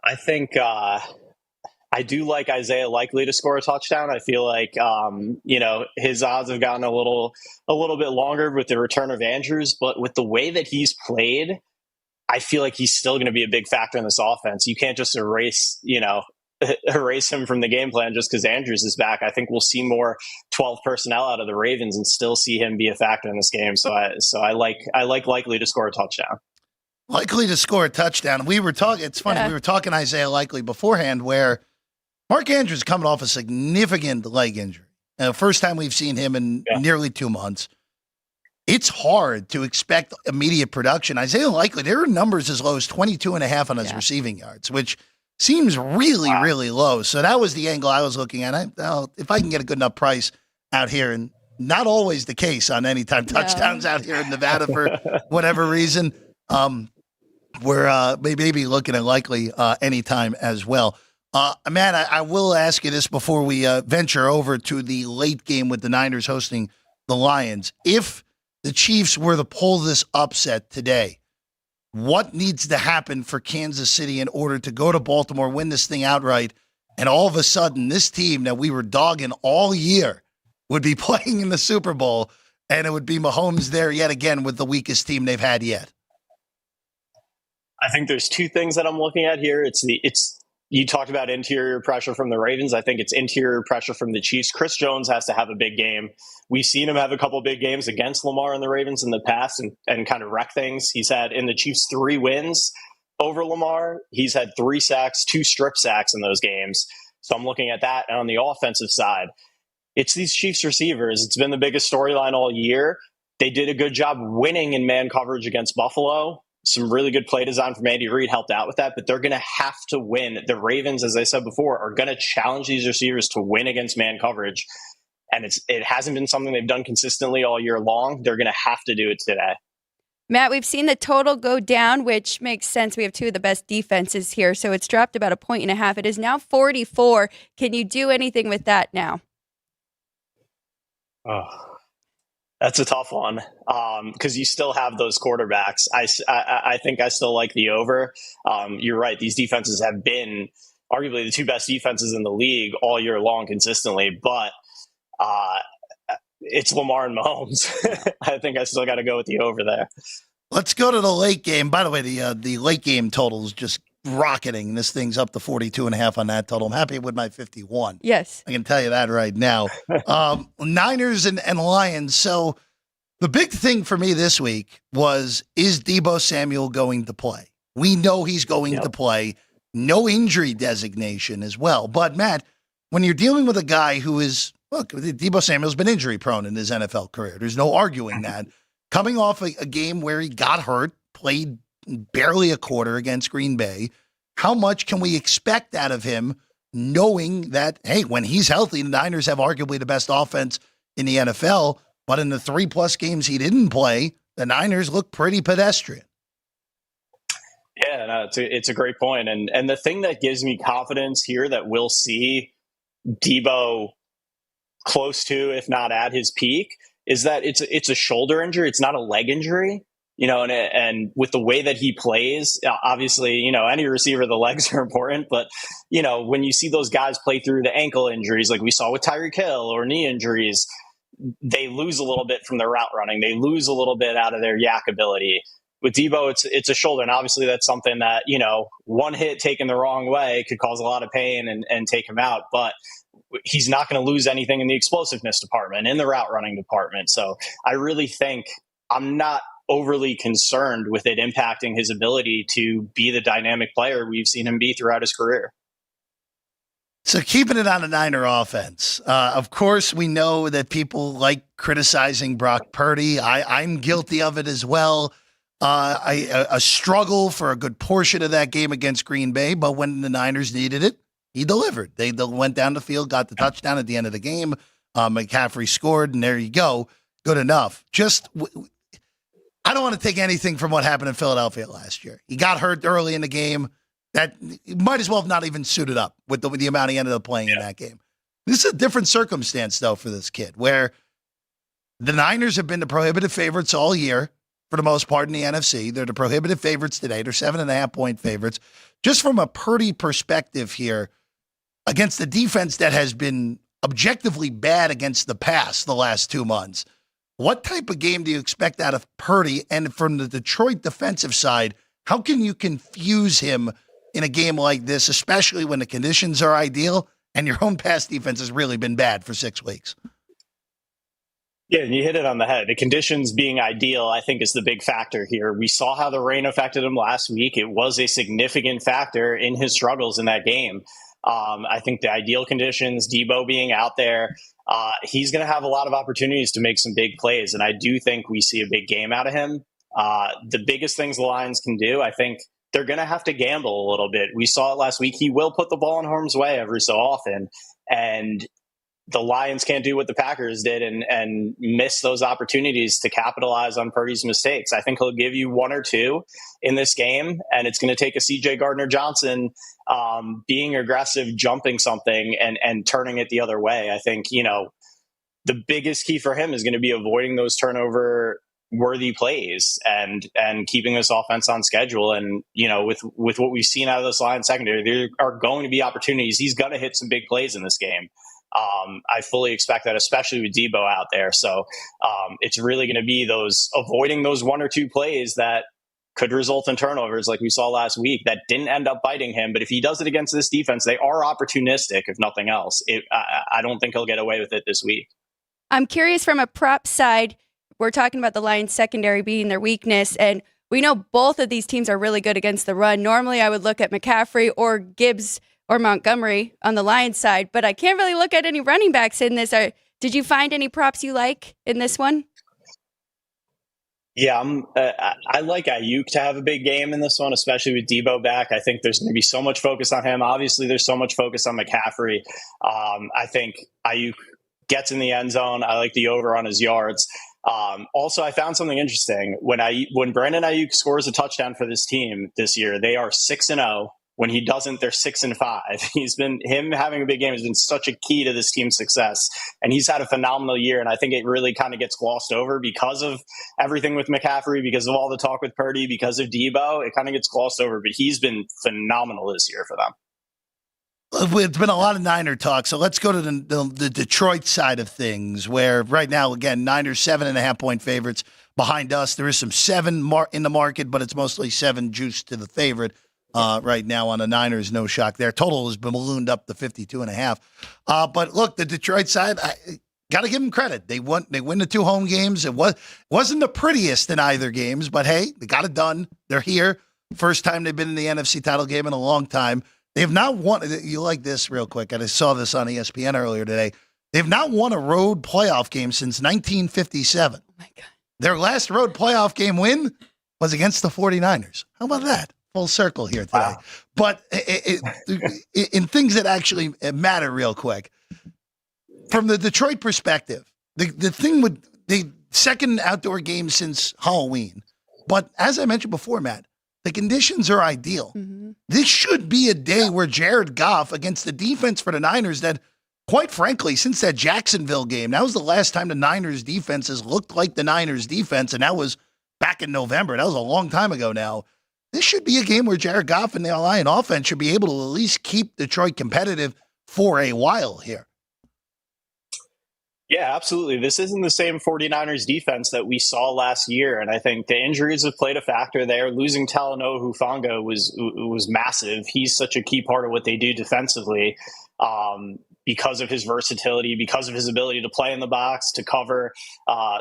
I think I do like Isaiah Likely to score a touchdown. I feel like his odds have gotten a little bit longer with the return of Andrews, but with the way that he's played, I feel like he's still going to be a big factor in this offense. You can't just erase him from the game plan just because Andrews is back. I think we'll see more 12 personnel out of the Ravens and still see him be a factor in this game. So I like Likely to score a touchdown. Likely to score a touchdown. We were talking. It's funny. Yeah. We were talking Isaiah Likely beforehand, where Mark Andrews is coming off a significant leg injury. First time we've seen him in nearly 2 months. It's hard to expect immediate production. Isaiah Likely, there are numbers as low as 22.5 on his receiving yards, which seems really, really low. So that was the angle I was looking at. If I can get a good enough price out here, and not always the case on anytime touchdowns out here in Nevada for whatever reason, we're maybe looking at Likely anytime as well. Matt, I will ask you this before we venture over to the late game with the Niners hosting the Lions. If the Chiefs were to pull this upset today, what needs to happen for Kansas City in order to go to Baltimore, win this thing outright, and all of a sudden this team that we were dogging all year would be playing in the Super Bowl, and it would be Mahomes there yet again with the weakest team they've had yet? I think there's two things that I'm looking at here. You talked about interior pressure from the Ravens. I think it's interior pressure from the Chiefs. Chris Jones has to have a big game. We've seen him have a couple of big games against Lamar and the Ravens in the past and kind of wreck things. He's had in the Chiefs 3 wins over Lamar. He's had 3 sacks, 2 strip sacks in those games. So I'm looking at that. And on the offensive side, it's these Chiefs receivers. It's been the biggest storyline all year. They did a good job winning in man coverage against Buffalo. Some really good play design from Andy Reid helped out with that, but they're going to have to win. The Ravens, as I said before, are going to challenge these receivers to win against man coverage. And it hasn't been something they've done consistently all year long. They're going to have to do it today. Matt, we've seen the total go down, which makes sense. We have 2 of the best defenses here, so it's dropped about 1.5 points. It is now 44. Can you do anything with that now? Oh, that's a tough one because you still have those quarterbacks. I think I still like the over. You're right. These defenses have been arguably the 2 best defenses in the league all year long consistently, but it's Lamar and Mahomes. I think I still got to go with the over there. Let's go to the late game. By the way, the late game total is just rocketing. This thing's up to 42.5 on that total. I'm happy with my 51. Yes. I can tell you that right now. Niners and Lions. So the big thing for me this week is Deebo Samuel going to play? We know he's going to play. No injury designation as well. But, Matt, when you're dealing with a guy who is, look, Deebo Samuel's been injury prone in his NFL career. There's no arguing that. Coming off a game where he got hurt, played barely a quarter against Green Bay, how much can we expect out of him knowing that, hey, when he's healthy, the Niners have arguably the best offense in the NFL, but in the 3+ games he didn't play, the Niners look pretty pedestrian. Yeah, no, it's a great point. And the thing that gives me confidence here that we'll see Deebo close to, if not at his peak, is that it's a shoulder injury. It's not a leg injury. And with the way that he plays, obviously, any receiver, the legs are important. But, when you see those guys play through the ankle injuries, like we saw with Tyreek Hill, or knee injuries, they lose a little bit from their route running. They lose a little bit out of their yak ability. With Deebo, it's a shoulder. And obviously that's something that, one hit taken the wrong way could cause a lot of pain and take him out. But he's not going to lose anything in the explosiveness department, in the route running department. So I really think I'm not overly concerned with it impacting his ability to be the dynamic player we've seen him be throughout his career. So keeping it on the Niner offense, of course, we know that people like criticizing Brock Purdy. I'm guilty of it as well. A struggle for a good portion of that game against Green Bay, but when the Niners needed it, he delivered. They went down the field, got the touchdown at the end of the game. McCaffrey scored, and there you go. Good enough. I don't want to take anything from what happened in Philadelphia last year. He got hurt early in the game. That might as well have not even suited up with the amount he ended up playing in that game. This is a different circumstance, though, for this kid, where the Niners have been the prohibitive favorites all year, for the most part, in the NFC. They're the prohibitive favorites today. They're 7.5-point favorites. Just from a Purdy perspective here, against the defense that has been objectively bad against the pass the last 2 months, what type of game do you expect out of Purdy? And from the Detroit defensive side, how can you confuse him in a game like this, especially when the conditions are ideal and your own pass defense has really been bad for 6 weeks? Yeah, and you hit it on the head. The conditions being ideal, I think, is the big factor here. We saw how the rain affected him last week. It was a significant factor in his struggles in that game. I think the ideal conditions, Debo being out there, he's going to have a lot of opportunities to make some big plays. And I do think we see a big game out of him. The biggest things the Lions can do, I think they're going to have to gamble a little bit. We saw it last week. He will put the ball in harm's way every so often. And the Lions can't do what the Packers did and miss those opportunities to capitalize on Purdy's mistakes. I think he'll give you 1 or 2 in this game, and it's going to take a CJ Gardner-Johnson being aggressive, jumping something, and turning it the other way. I think, the biggest key for him is going to be avoiding those turnover-worthy plays and keeping this offense on schedule. And, with what we've seen out of this Lions secondary, there are going to be opportunities. He's going to hit some big plays in this game. I fully expect that, especially with Debo out there. So it's really going to be avoiding those 1 or 2 plays that could result in turnovers like we saw last week that didn't end up biting him. But if he does it against this defense, they are opportunistic, if nothing else. I don't think he'll get away with it this week. I'm curious from a prop side, we're talking about the Lions secondary being their weakness, and we know both of these teams are really good against the run. Normally I would look at McCaffrey or Gibbs or Montgomery on the Lions side, but I can't really look at any running backs in this. Did you find any props you like in this one? Yeah, I like Ayuk to have a big game in this one, especially with Debo back. I think there's going to be so much focus on him. Obviously, there's so much focus on McCaffrey. I think Ayuk gets in the end zone. I like the over on his yards. Also, I found something interesting. When Brandon Ayuk scores a touchdown for this team this year, they are 6-0. When he doesn't, they're 6-5. Him having a big game has been such a key to this team's success. And he's had a phenomenal year. And I think it really kind of gets glossed over because of everything with McCaffrey, because of all the talk with Purdy, because of Debo. It kind of gets glossed over, but he's been phenomenal this year for them. It's been a lot of Niner talk, so let's go to the Detroit side of things, where right now, again, Niners 7.5-point favorites. Behind us, there is some 7 in the market, but it's mostly 7 juice to the favorite. Right now on the Niners, no shock there. Total has been ballooned up to 52.5. But look, the Detroit side, got to give them credit. They win the 2 home games. It wasn't the prettiest in either games, but hey, they got it done. They're here. First time they've been in the NFC title game in a long time. They have not won. You like this real quick, and I saw this on ESPN earlier today. They've not won a road playoff game since 1957. Oh my God. Their last road playoff game win was against the 49ers. How about that? Full circle here today. Wow. But in things that actually matter real quick, from the Detroit perspective, the thing with the second outdoor game since Halloween, but as I mentioned before, Matt, the conditions are ideal. Mm-hmm. This should be a day where Jared Goff against the defense for the Niners that, quite frankly, since that Jacksonville game, that was the last time the Niners defense has looked like the Niners defense, and that was back in November. That was a long time ago now. This should be a game where Jared Goff and the Lion offense should be able to at least keep Detroit competitive for a while here. Yeah, absolutely. This isn't the same 49ers defense that we saw last year. And I think the injuries have played a factor there. Losing Talanoa Hufanga was massive. He's such a key part of what they do defensively. Because of his versatility, because of his ability to play in the box, to cover.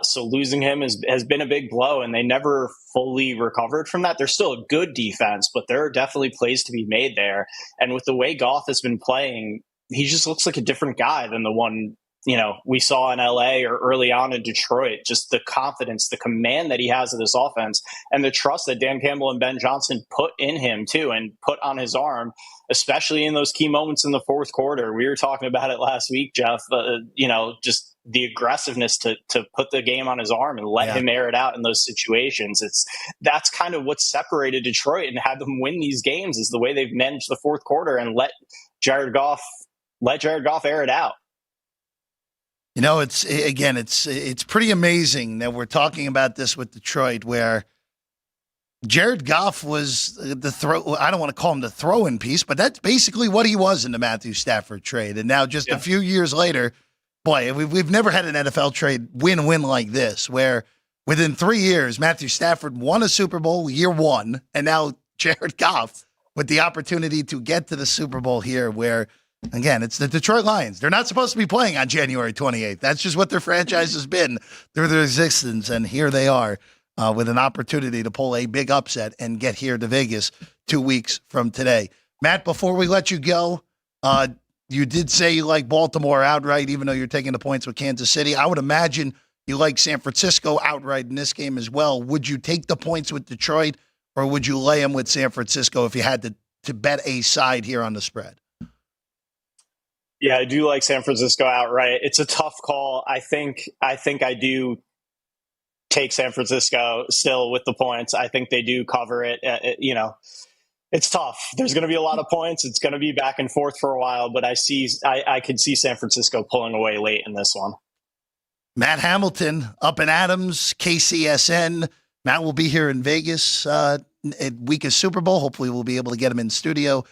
So losing him has been a big blow, and they never fully recovered from that. They're still a good defense, but there are definitely plays to be made there. And with the way Goff has been playing, he just looks like a different guy than the one, we saw in LA or early on in Detroit. Just the confidence, the command that he has of this offense, and the trust that Dan Campbell and Ben Johnson put in him too, and put on his arm, especially in those key moments in the fourth quarter. We were talking about it last week, Jeff, just the aggressiveness to put the game on his arm and let him air it out in those situations. That's kind of what separated Detroit and had them win these games, is the way they've managed the fourth quarter and let Jared Goff air it out. It's pretty amazing that we're talking about this with Detroit, where Jared Goff was the throw. I don't want to call him the throw-in piece, but that's basically what he was in the Matthew Stafford trade. And now just a few years later, boy, we've never had an NFL trade win-win like this, where within 3 years, Matthew Stafford won a Super Bowl year one, and now Jared Goff with the opportunity to get to the Super Bowl here, where, again, it's the Detroit Lions. They're not supposed to be playing on January 28th. That's just what their franchise has been through their existence, and here they are with an opportunity to pull a big upset and get here to Vegas 2 weeks from today. Matt, before we let you go, you did say you like Baltimore outright, even though you're taking the points with Kansas City. I would imagine you like San Francisco outright in this game as well. Would you take the points with Detroit, or would you lay them with San Francisco if you had to bet a side here on the spread? Yeah, I do like San Francisco outright. It's a tough call. I think I do take San Francisco still with the points. I think they do cover it. It's tough. There's going to be a lot of points. It's going to be back and forth for a while, but I could see San Francisco pulling away late in this one. Matt Hamilton up in Adams, KCSN. Matt will be here in Vegas week of Super Bowl. Hopefully we'll be able to get him in studio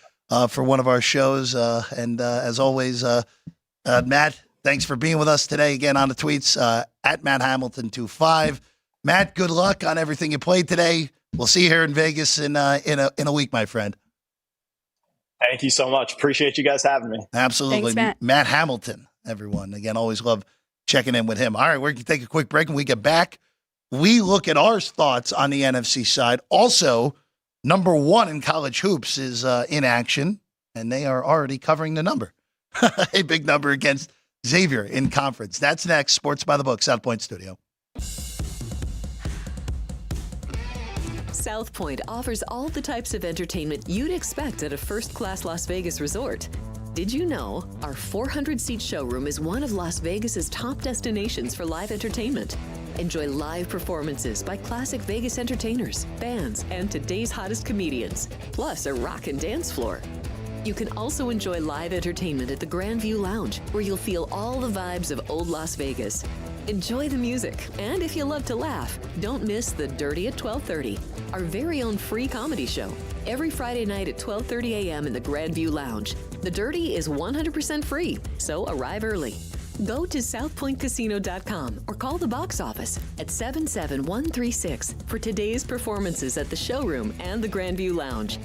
for one of our shows. And as always, Matt, thanks for being with us today again on the tweets at Matt Hamilton25. Matt, good luck on everything you played today. We'll see you here in Vegas in a week, my friend. Thank you so much. Appreciate you guys having me. Absolutely. Thanks, Matt Hamilton, everyone. Again, always love checking in with him. All right, we're going to take a quick break. When we get back, we look at our thoughts on the NFC side. Also, number one in college hoops is in action, and they are already covering the number. A big number against Xavier in conference. That's next. Sports by the Book, South Point Studio. South Point offers all the types of entertainment you'd expect at a first-class Las Vegas resort. Did you know our 400-seat showroom is one of Las Vegas's top destinations for live entertainment? Enjoy live performances by classic Vegas entertainers, bands, and today's hottest comedians, plus a rock and dance floor. You can also enjoy live entertainment at the Grandview Lounge, where you'll feel all the vibes of old Las Vegas. Enjoy the music, and if you love to laugh, don't miss The Dirty at 12:30, our very own free comedy show, every Friday night at 12:30 a.m. in the Grandview Lounge. The Dirty is 100% free, so arrive early. Go to southpointcasino.com or call the box office at 77136 for today's performances at the showroom and the Grandview Lounge.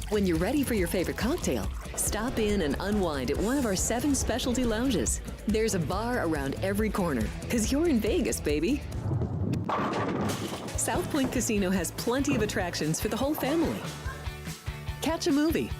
When you're ready for your favorite cocktail, stop in and unwind at one of our 7 specialty lounges. There's a bar around every corner, because you're in Vegas, baby. South Point Casino has plenty of attractions for the whole family. Catch a movie.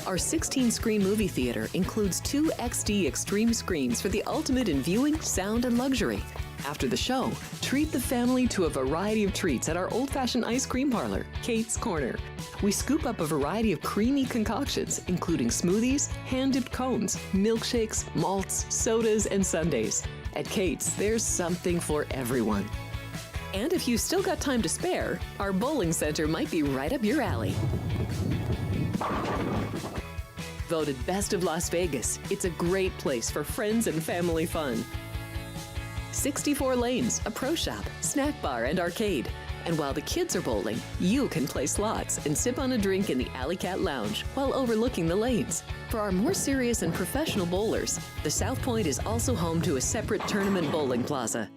Our 16-screen movie theater includes 2 XD Extreme screens for the ultimate in viewing, sound, and luxury. After the show, treat the family to a variety of treats at our old-fashioned ice cream parlor, Kate's Corner. We scoop up a variety of creamy concoctions, including smoothies, hand-dipped cones, milkshakes, malts, sodas, and sundaes. At Kate's, there's something for everyone. And if you still got time to spare, our bowling center might be right up your alley. Voted Best of Las Vegas, it's a great place for friends and family fun. 64 lanes, a pro shop, snack bar, and arcade. And while the kids are bowling, you can play slots and sip on a drink in the Alley Cat Lounge while overlooking the lanes. For our more serious and professional bowlers, the South Point is also home to a separate tournament bowling plaza.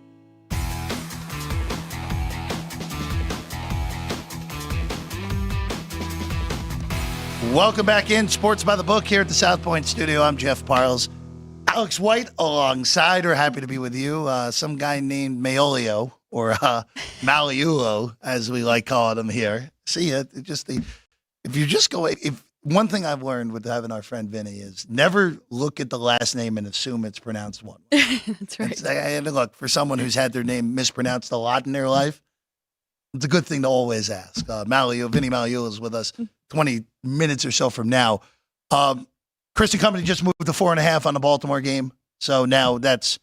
Welcome back in Sports by the Book here at the South Point Studio. I'm Jeff Parles. Alex White alongside her. Happy to be with you. Some guy named Maolio, or Maliulo, as we like calling him here. See, if you just go, if one thing I've learned with having our friend Vinny is never look at the last name and assume it's pronounced one way. That's right. And look, for someone who's had their name mispronounced a lot in their life, it's a good thing to always ask. Vinny Malio is with us 20 minutes or so from now. Chris and Company just moved to 4.5 on the Baltimore game. So now that's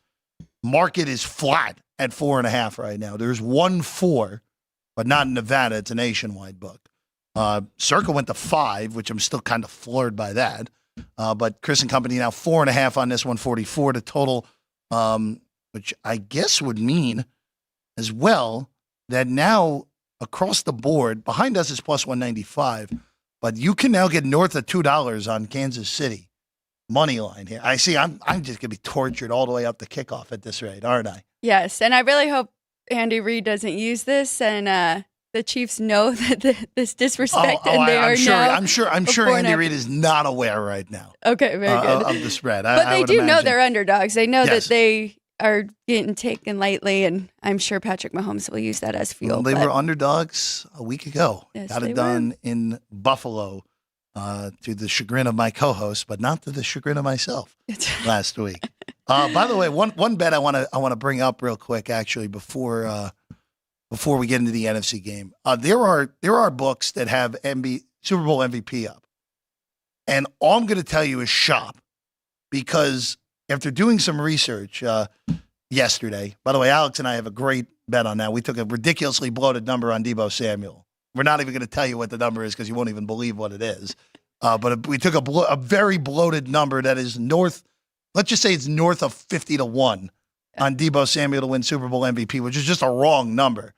market is flat at 4.5 right now. There's 1-4, but not in Nevada. It's a nationwide book. Circa went to 5, which I'm still kind of floored by that. But Chris and Company now 4.5 on this one, 44 to total, which I guess would mean as well that now across the board, behind us is plus 195, but you can now get north of $2 on Kansas City money line here. I see. I'm just gonna be tortured all the way up the kickoff at this rate, aren't I? Yes, and I really hope Andy Reid doesn't use this, and the Chiefs know that this disrespect, and they are now. I'm sure Andy Reid is not aware right now. Okay, very good. Of the spread, but they do know they're underdogs. They know Yes. that they are getting taken lightly, and I'm sure Patrick Mahomes will use that as fuel. Well, they were underdogs a week ago. Yes, Got they it done in Buffalo, to the chagrin of my co-host, but not to the chagrin of myself last week. By the way, one bet I want to bring up real quick, actually, before we get into the NFC game. There are books that have Super Bowl MVP up, and all I'm going to tell you is shop, because after doing some research yesterday, by the way, Alex and I have a great bet on that. We took a ridiculously bloated number on Deebo Samuel. We're not even going to tell you what the number is because you won't even believe what it is. But we took a very bloated number that is north. Let's just say it's north of 50 to 1 on Deebo Samuel to win Super Bowl MVP, which is just a wrong number.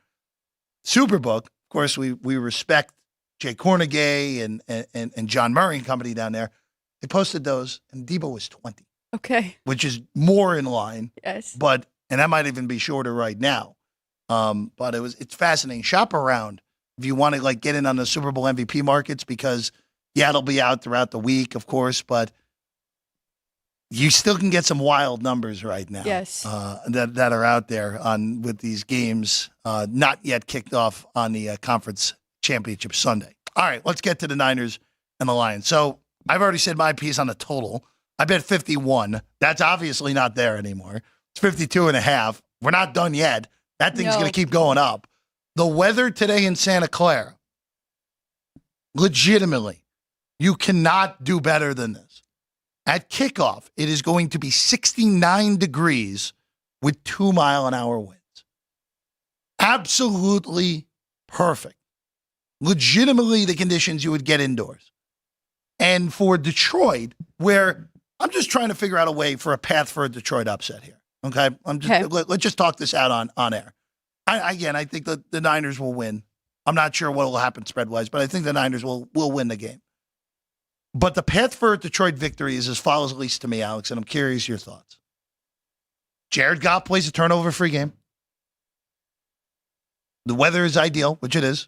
Superbook, of course, we respect Jay Cornegay and John Murray and company down there. They posted those, and Deebo was 20. Okay. Which is more in line. Yes. And that might even be shorter right now. But it's fascinating. Shop around if you want to get in on the Super Bowl MVP markets, because it'll be out throughout the week, of course, but you still can get some wild numbers right now. Yes. That are out there with these games not yet kicked off on the conference championship Sunday. All right, let's get to the Niners and the Lions. So I've already said my piece on the total. I bet 51. That's obviously not there anymore. It's 52.5. We're not done yet. That thing's going to keep going up. The weather today in Santa Clara, legitimately, you cannot do better than this. At kickoff, it is going to be 69 degrees with 2-mile-an-hour winds. Absolutely perfect. Legitimately the conditions you would get indoors. And for Detroit, where I'm just trying to figure out a way for a path for a Detroit upset here. Okay? Let's just talk this out on air. I think the Niners will win. I'm not sure what will happen spread-wise, but I think the Niners will win the game. But the path for a Detroit victory is as follows, at least to me, Alex, and I'm curious your thoughts. Jared Goff plays a turnover-free game. The weather is ideal, which it is.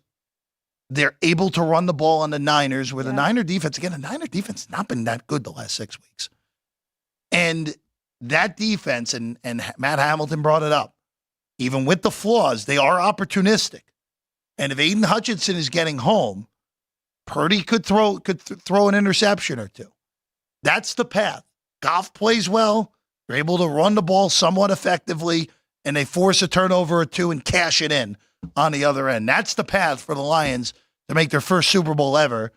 They're able to run the ball on the Niners, where the Niner defense has not been that good the last 6 weeks. And that defense, and Matt Hamilton brought it up, even with the flaws, they are opportunistic. And if Aiden Hutchinson is getting home, Purdy could throw an interception or two. That's the path. Goff plays well. They're able to run the ball somewhat effectively, and they force a turnover or two and cash it in on the other end. That's the path for the Lions to make their first Super Bowl ever.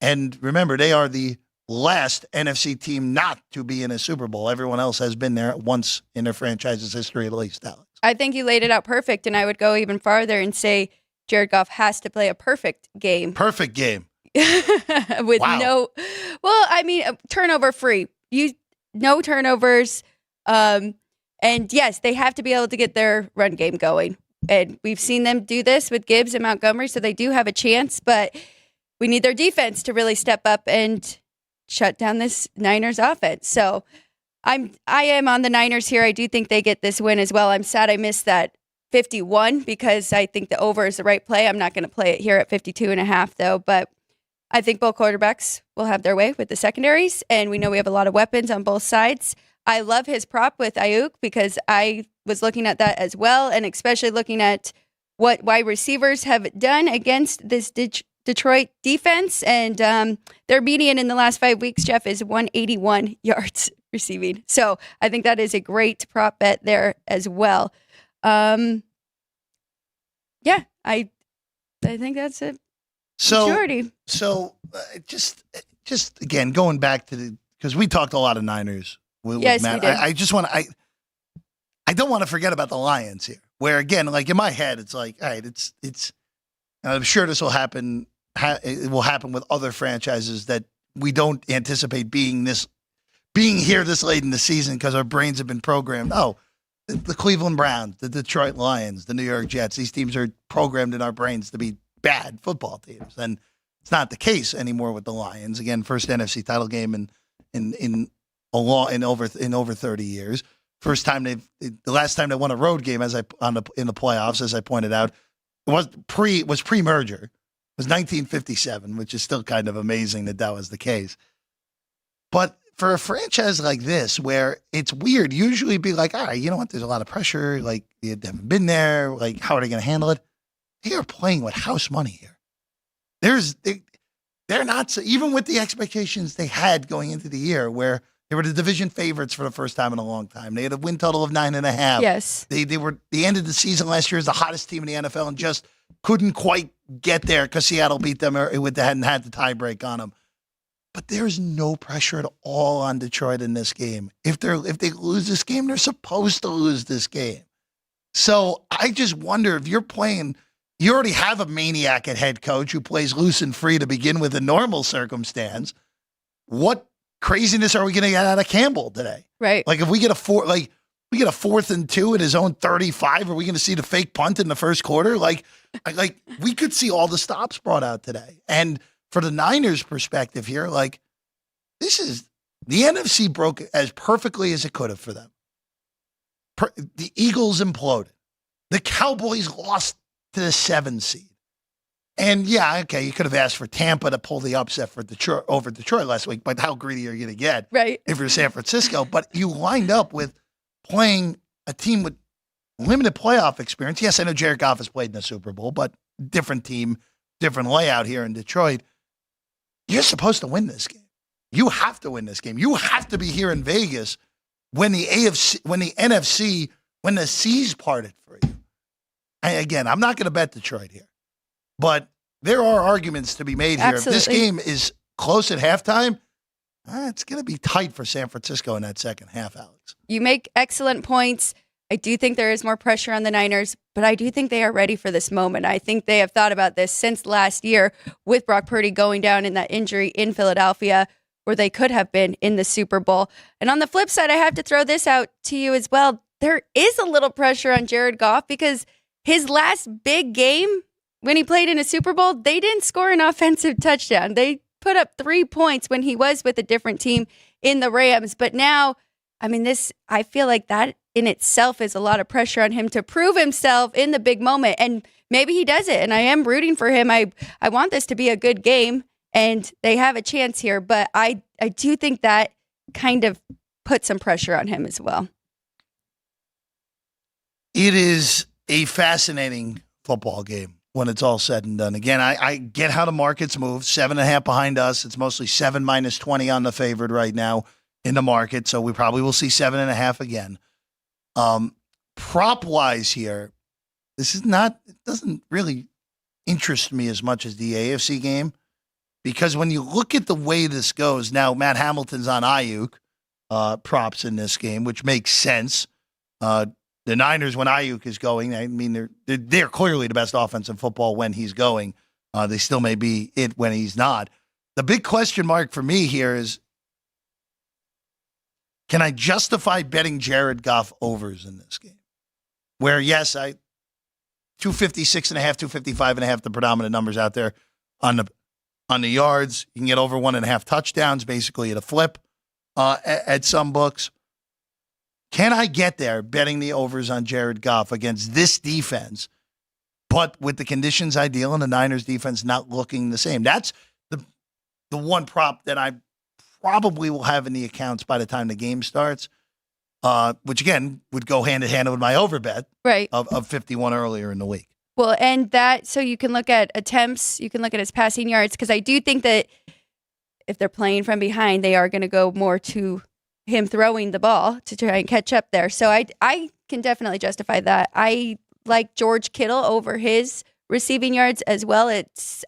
And remember, they are the last NFC team not to be in a Super Bowl. Everyone else has been there once in their franchise's history, at least, Alex. I think you laid it out perfect, and I would go even farther and say Jared Goff has to play a perfect game. Perfect game. With turnover free. No turnovers. And yes, they have to be able to get their run game going. And we've seen them do this with Gibbs and Montgomery, so they do have a chance, but we need their defense to really step up and shut down this Niners offense. So I am on the Niners here. I do think they get this win as well. I'm sad I missed that 51 because I think the over is the right play. I'm not going to play it here at 52.5 though, but I think both quarterbacks will have their way with the secondaries, and we know we have a lot of weapons on both sides. I love his prop with Ayuk because I was looking at that as well, and especially looking at what wide receivers have done against this Detroit defense, and their median in the last 5 weeks, Jeff, is 181 yards receiving. So I think that is a great prop bet there as well. Yeah, I think that's it. Majority. So just again, going back to because we talked a lot of Niners. Yes, Matt. we did. I just want to, I don't want to forget about the Lions here, where again, like in my head, it's like, all right, it's, and I'm sure this will happen. It will happen with other franchises that we don't anticipate being here this late in the season because our brains have been programmed. Oh, the Cleveland Browns, the Detroit Lions, the New York Jets. These teams are programmed in our brains to be bad football teams, and it's not the case anymore with the Lions. Again, first NFC title game in over 30 years. First time the last time they won a road game in the playoffs, as I pointed out, was pre-merger. It was 1957, which is still kind of amazing that was the case. But for a franchise like this, where it's weird, usually be like, all right, you know what? There's a lot of pressure. Like, you haven't been there. Like, how are they going to handle it? They are playing with house money here. They're not, even with the expectations they had going into the year, where they were the division favorites for the first time in a long time. They had a win total of 9.5. Yes. They ended the season last year as the hottest team in the NFL and just couldn't quite get there because Seattle beat them and had the tiebreak on them. But there's no pressure at all on Detroit in this game. If they lose this game, they're supposed to lose this game. So I just wonder if you're playing, you already have a maniac at head coach who plays loose and free to begin with in normal circumstance. What craziness are we going to get out of Campbell today? Right. Like if we get a 4th and 2 at his own 35, are we going to see the fake punt in the first quarter? Like we could see all the stops brought out today. And for the Niners' perspective here, like this is the NFC broke as perfectly as it could have for them. The Eagles imploded. The Cowboys lost to the 7 seed. And yeah, okay, you could have asked for Tampa to pull the upset for Detroit over Detroit last week, but how greedy are you going to get if you're San Francisco? But you lined up with playing a team with limited playoff experience. Yes, I know Jared Goff has played in the Super Bowl, but different team, different layout here in Detroit. You're supposed to win this game. You have to win this game. You have to be here in Vegas when the NFC, when the seas parted for you. And again, I'm not going to bet Detroit here, but there are arguments to be made here. Absolutely. If this game is close at halftime, it's going to be tight for San Francisco in that second half, Alex. You make excellent points. I do think there is more pressure on the Niners, but I do think they are ready for this moment. I think they have thought about this since last year with Brock Purdy going down in that injury in Philadelphia, where they could have been in the Super Bowl. And on the flip side, I have to throw this out to you as well. There is a little pressure on Jared Goff because his last big game when he played in a Super Bowl, they didn't score an offensive touchdown. They put up 3 points when he was with a different team in the Rams. But now, I mean, I feel like that in itself is a lot of pressure on him to prove himself in the big moment. And maybe he does it. And I am rooting for him. I want this to be a good game and they have a chance here. But I do think that kind of put some pressure on him as well. It is a fascinating football game when it's all said and done. Again, I get how the markets move. 7.5 behind us. It's mostly 7 minus 20 on the favorite right now in the market. So we probably will see 7.5 again. Prop wise here, it doesn't really interest me as much as the AFC game, because when you look at the way this goes now, Matt Hamilton's on Ayuk props in this game, which makes sense. The Niners, when Ayuk is going, I mean, they're clearly the best offense in football when he's going. They still may be it when he's not. The big question mark for me here is, can I justify betting Jared Goff overs in this game? Where, yes, 256.5, 255.5, the predominant numbers out there on the yards. You can get over 1.5 touchdowns, basically at a flip at some books. Can I get there betting the overs on Jared Goff against this defense, but with the conditions ideal and the Niners defense not looking the same? That's the one prop that I probably will have in the accounts by the time the game starts, which again would go hand in hand with my over bet right. of 51 earlier in the week. Well, and that, so you can look at attempts, you can look at his passing yards, because I do think that if they're playing from behind, they are going to go more to him throwing the ball to try and catch up there. So I can definitely justify that. I like George Kittle over his receiving yards as well. It's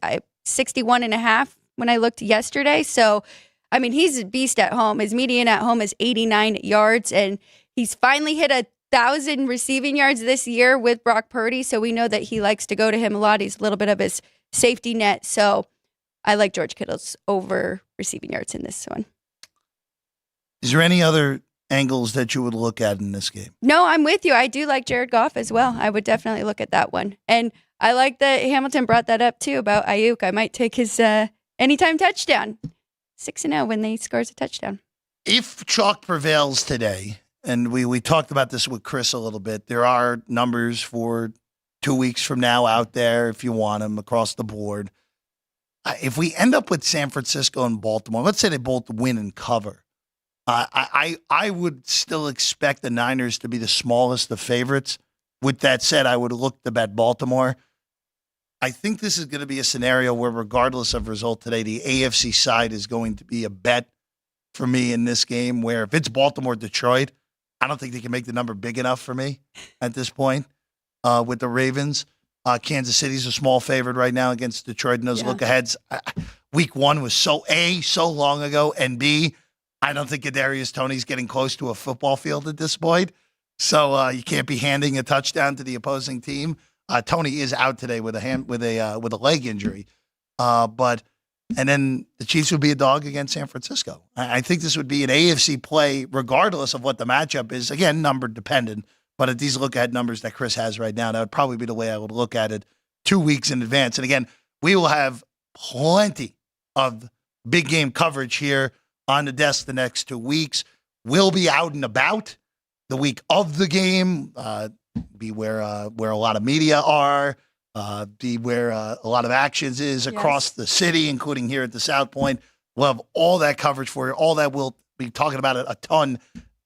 61.5 when I looked yesterday. So, I mean, he's a beast at home. His median at home is 89 yards, and he's finally hit 1,000 receiving yards this year with Brock Purdy. So we know that he likes to go to him a lot. He's a little bit of his safety net. So I like George Kittle's over receiving yards in this one. Is there any other angles that you would look at in this game? No, I'm with you. I do like Jared Goff as well. I would definitely look at that one. And I like that Hamilton brought that up too about Ayuk. I might take his anytime touchdown. 6-0 when he scores a touchdown. If chalk prevails today, and we talked about this with Chris a little bit, there are numbers for 2 weeks from now out there if you want them across the board. If we end up with San Francisco and Baltimore, let's say they both win and cover, I would still expect the Niners to be the smallest of favorites. With that said, I would look to bet Baltimore. I think this is going to be a scenario where, regardless of result today, the AFC side is going to be a bet for me in this game, where if it's Baltimore-Detroit, I don't think they can make the number big enough for me at this point with the Ravens. Kansas City's a small favorite right now against Detroit in those look-aheads. Week 1 was so long ago, and B, I don't think Kadarius Toney's getting close to a football field at this point. So you can't be handing a touchdown to the opposing team. Toney is out today with a leg injury, and then the Chiefs would be a dog against San Francisco. I think this would be an AFC play, regardless of what the matchup is. Again, number dependent, but at these look-ahead numbers that Chris has right now, that would probably be the way I would look at it 2 weeks in advance. And again, we will have plenty of big game coverage here on the desk the next 2 weeks. We'll be out and about the week of the game, be where a lot of media are, be where a lot of actions is across the city, including here at the South Point. We'll have all that coverage for you. All that we'll be talking about it a ton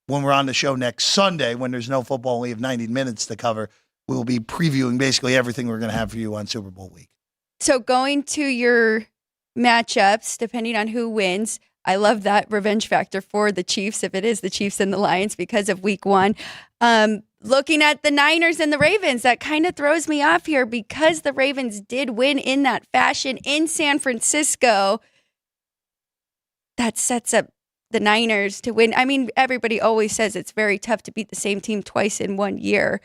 when we're on the show next Sunday, when there's no football. We have 90 minutes to cover. We will be previewing basically everything we're going to have for you on Super Bowl week. So going to your matchups, depending on who wins, I love that revenge factor for the Chiefs, if it is the Chiefs and the Lions, because of week 1. Looking at the Niners and the Ravens, that kind of throws me off here because the Ravens did win in that fashion in San Francisco. That sets up the Niners to win. I mean, everybody always says it's very tough to beat the same team twice in 1 year,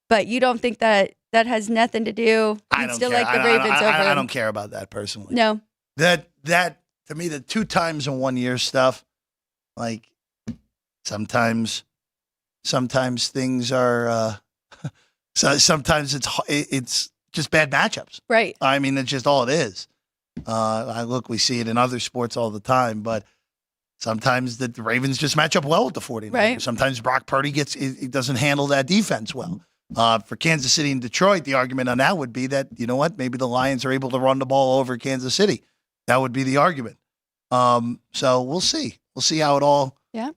but you don't think that has nothing to do? You'd still like the Ravens over them? I don't care about that personally. No. That to me, the 2 times in 1 year stuff, like sometimes things are, sometimes it's just bad matchups. Right. I mean, it's just all it is. We see it in other sports all the time, but sometimes the Ravens just match up well with the 49ers. Right. Sometimes Brock Purdy he doesn't handle that defense well. For Kansas City and Detroit, the argument on that would be that, you know what, maybe the Lions are able to run the ball over Kansas City. That would be the argument. So we'll see. We'll see how it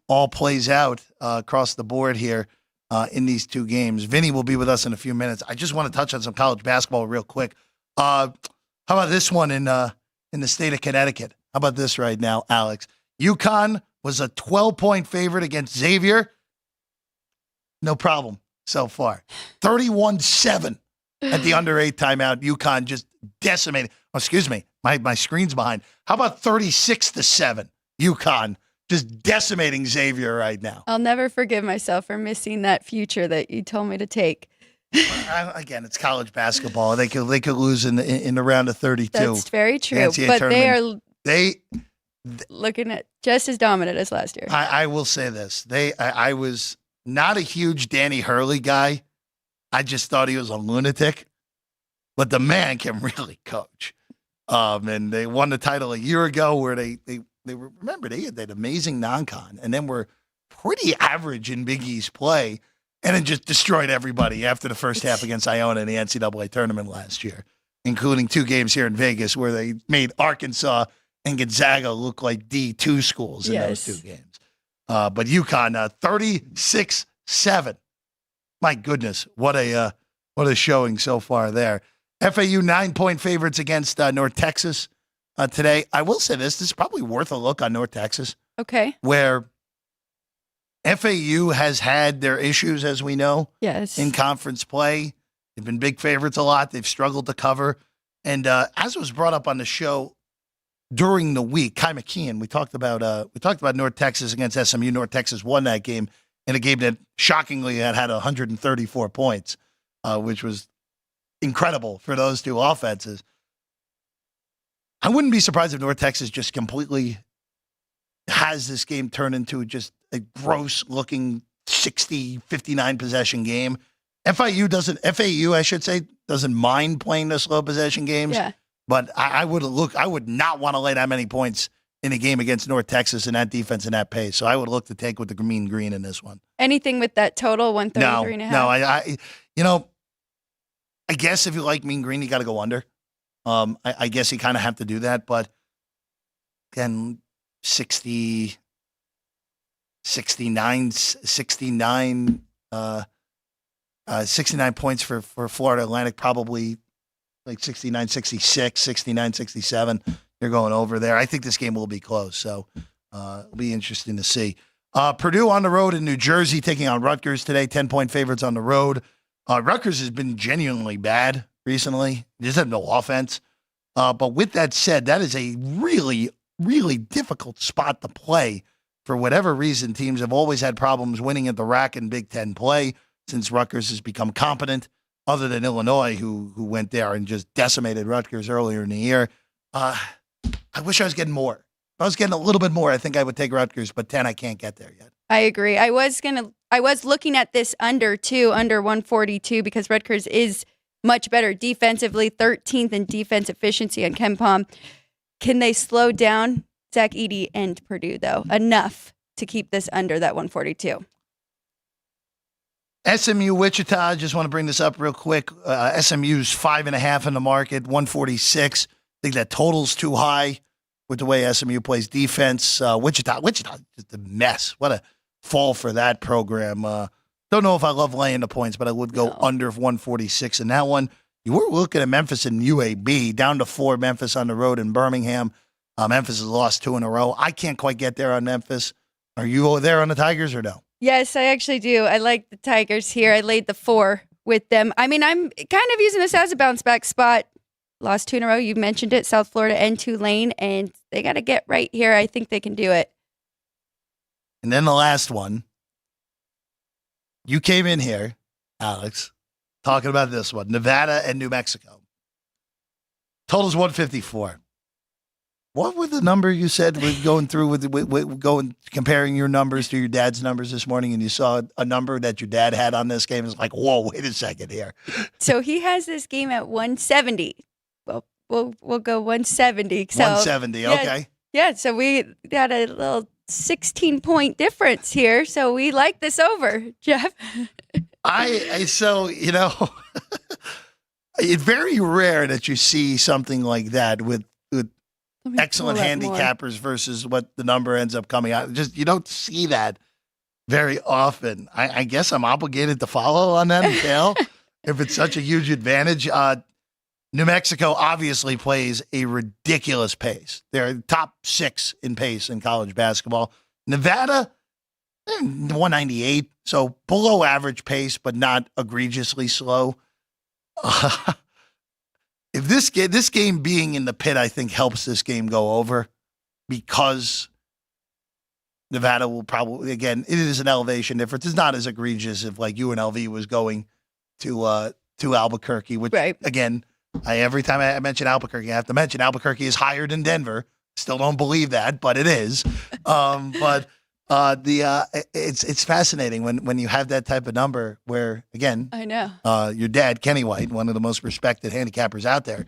all plays out across the board here in these 2 games. Vinny will be with us in a few minutes. I just want to touch on some college basketball real quick. How about this one in the state of Connecticut? How about this right now, Alex? UConn was a 12-point favorite against Xavier. No problem so far. 31-7 at the under 8 timeout. UConn just decimated. Oh, excuse me. My screen's behind. How about 36-7? UConn just decimating Xavier right now. I'll never forgive myself for missing that future that you told me to take. Again, it's college basketball. They could lose in the round of 32. That's very true. But they looking at just as dominant as last year. I will say this. I was not a huge Danny Hurley guy. I just thought he was a lunatic. But the man can really coach. And they won the title a year ago where they were, remember, they had that amazing non-con and then were pretty average in Big East play and then just destroyed everybody after the first half against Iona in the NCAA tournament last year, including 2 games here in Vegas where they made Arkansas and Gonzaga look like D2 schools in those 2 games. But UConn, 36-7. My goodness, what a what a showing so far there. FAU 9-point favorites against North Texas today. I will say this is probably worth a look on North Texas, Okay. where FAU has had their issues, as we know, Yes. in conference play. They've been big favorites a lot. They've struggled to cover. And as was brought up on the show during the week, Kai McKeon, we talked about North Texas against SMU. North Texas won that game in a game that shockingly had 134 points, which was incredible for those two offenses. I wouldn't be surprised if North Texas just completely has this game turn into just a gross looking 60-59 possession game. FAU, I should say, doesn't mind playing the slow possession games. Yeah. But I would not want to lay that many points in a game against North Texas and that defense and that pace. So I would look to take with the green in this one. Anything with that total 133 and a half? No, I guess if you like Mean Green, you got to go under. I guess you kind of have to do that. But again, 69 points for Florida Atlantic, probably like 69, 66, 69, 67. You're going over there. I think this game will be close. So it'll be interesting to see. Purdue on the road in New Jersey taking on Rutgers today, 10-point favorites on the road. Rutgers has been genuinely bad recently. They just have no offense. But with that said, that is a really, really difficult spot to play. For whatever reason, teams have always had problems winning at the rack in Big Ten play since Rutgers has become competent, other than Illinois, who went there and just decimated Rutgers earlier in the year. I wish I was getting more. If I was getting a little bit more, I think I would take Rutgers, but 10, I can't get there yet. I agree. I was looking at this under 142, because Rutgers is much better defensively, 13th in defense efficiency on KenPom. Can they slow down Zach Edey and Purdue, though, enough to keep this under that 142? SMU Wichita, I just want to bring this up real quick. SMU's 5.5 in the market, 146. I think that total's too high with the way SMU plays defense. Wichita is just a mess. What a fall for that program. Don't know if I love laying the points, but I would go under 146 in that one. You were looking at Memphis and UAB, down to 4, Memphis on the road in Birmingham. Memphis has lost 2 in a row. I can't quite get there on Memphis. Are you there on the Tigers or no? Yes, I actually do. I like the Tigers here. I laid the 4 with them. I mean, I'm kind of using this as a bounce back spot. Lost 2 in a row. You mentioned it, South Florida and Tulane, and they got to get right here. I think they can do it. And then the last one. You came in here, Alex, talking about this one, Nevada and New Mexico. Total's 154. What was the number you said with going through with going comparing your numbers to your dad's numbers this morning, and you saw a number that your dad had on this game? It's like, whoa, wait a second here. So he has this game at 170. Well, we'll go 170. So, 170, okay. Yeah, so we got a little 16-point difference here. So we like this over, Jeff. So, it's very rare that you see something like that with excellent handicappers versus what the number ends up coming out. Just, you don't see that very often. I guess I'm obligated to follow on that entail if it's such a huge advantage. New Mexico obviously plays a ridiculous pace. They're top 6 in pace in college basketball. Nevada, 198, so below average pace, but not egregiously slow. If this game being in the pit, I think helps this game go over, because Nevada will probably, again, it is an elevation difference. It's not as egregious if like UNLV was going to Albuquerque, which again, every time I mention Albuquerque, I have to mention Albuquerque is higher than Denver. Still don't believe that, but it is. It's fascinating when you have that type of number where, again, I know your dad, Kenny White, one of the most respected handicappers out there,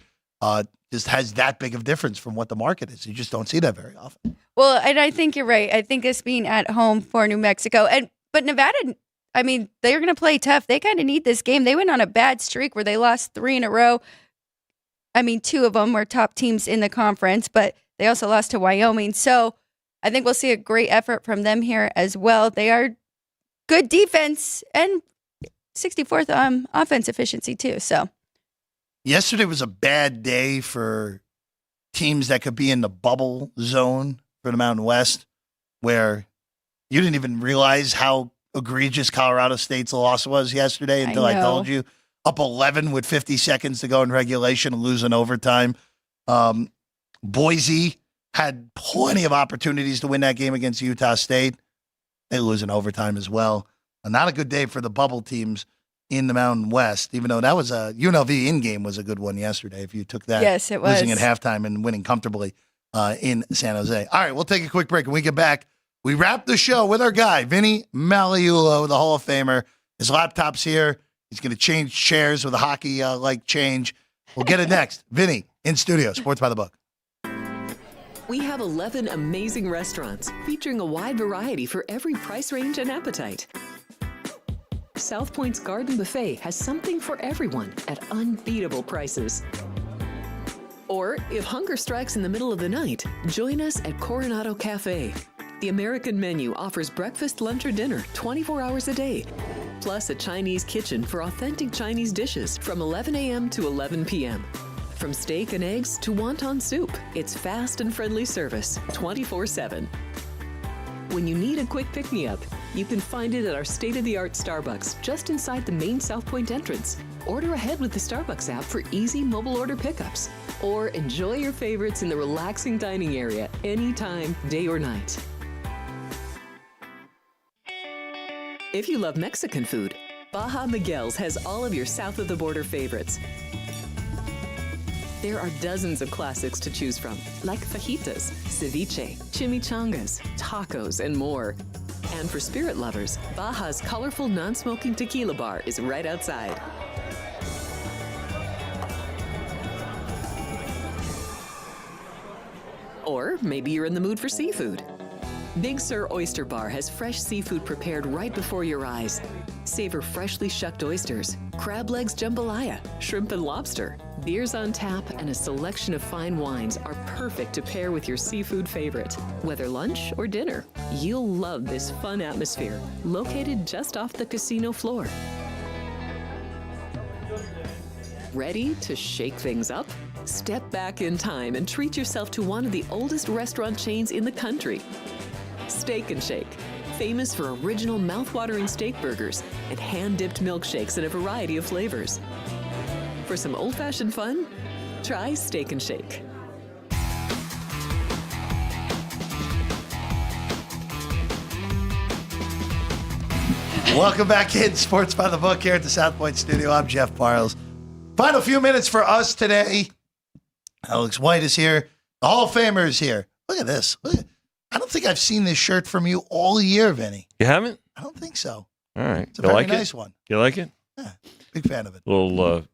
just has that big of difference from what the market is. You just don't see that very often. Well, and I think you're right. I think this being at home for New Mexico, but Nevada, I mean, they're going to play tough. They kind of need this game. They went on a bad streak where they lost 3 in a row. I mean, 2 of them were top teams in the conference, but they also lost to Wyoming. So I think we'll see a great effort from them here as well. They are good defense, and 64th offense efficiency too. So Yesterday was a bad day for teams that could be in the bubble zone for the Mountain West, where you didn't even realize how egregious Colorado State's loss was yesterday until I told you. Up 11 with 50 seconds to go in regulation and losing overtime. Boise had plenty of opportunities to win that game against Utah State. They lose in overtime as well. Not a good day for the bubble teams in the Mountain West, even though that was a UNLV in-game was a good one yesterday. If you took that, yes, it was. Losing at halftime and winning comfortably in San Jose. All right, we'll take a quick break. When we get back, we wrap the show with our guy, Vinny Magliulo, the Hall of Famer. His laptop's here. He's going to change chairs with a hockey-like change. We'll get it next. Vinny, in studio, Sports by the Book. We have 11 amazing restaurants featuring a wide variety for every price range and appetite. South Point's Garden Buffet has something for everyone at unbeatable prices. Or, if hunger strikes in the middle of the night, join us at Coronado Cafe. The American menu offers breakfast, lunch, or dinner 24 hours a day, plus a Chinese kitchen for authentic Chinese dishes from 11 a.m. to 11 p.m. From steak and eggs to wonton soup, it's fast and friendly service 24/7. When you need a quick pick-me-up, you can find it at our state-of-the-art Starbucks just inside the main South Point entrance. Order ahead with the Starbucks app for easy mobile order pickups. Or enjoy your favorites in the relaxing dining area anytime, day or night. If you love Mexican food, Baja Miguel's has all of your south of the border favorites. There are dozens of classics to choose from, like fajitas, ceviche, chimichangas, tacos, and more. And for spirit lovers, Baja's colorful non-smoking tequila bar is right outside. Or maybe you're in the mood for seafood. Big Sur Oyster Bar has fresh seafood prepared right before your eyes. Savor freshly shucked oysters, crab legs jambalaya, shrimp and lobster. Beers on tap and a selection of fine wines are perfect to pair with your seafood favorite. Whether lunch or dinner, you'll love this fun atmosphere, located just off the casino floor. Ready to shake things up? Step back in time and treat yourself to one of the oldest restaurant chains in the country. Steak and Shake, famous for original mouth-watering steak burgers and hand-dipped milkshakes in a variety of flavors. For some old-fashioned fun, try Steak and Shake. Welcome back in Sports by the Book here at the South Point studio. I'm Jeff Parles. Final few minutes for us today. Alex White is here. The Hall of Famer is here. Look at this. I don't think I've seen this shirt from you all year, Vinny. You haven't? I don't think so. All right. It's a very nice one. You like it? Yeah, big fan of it. Little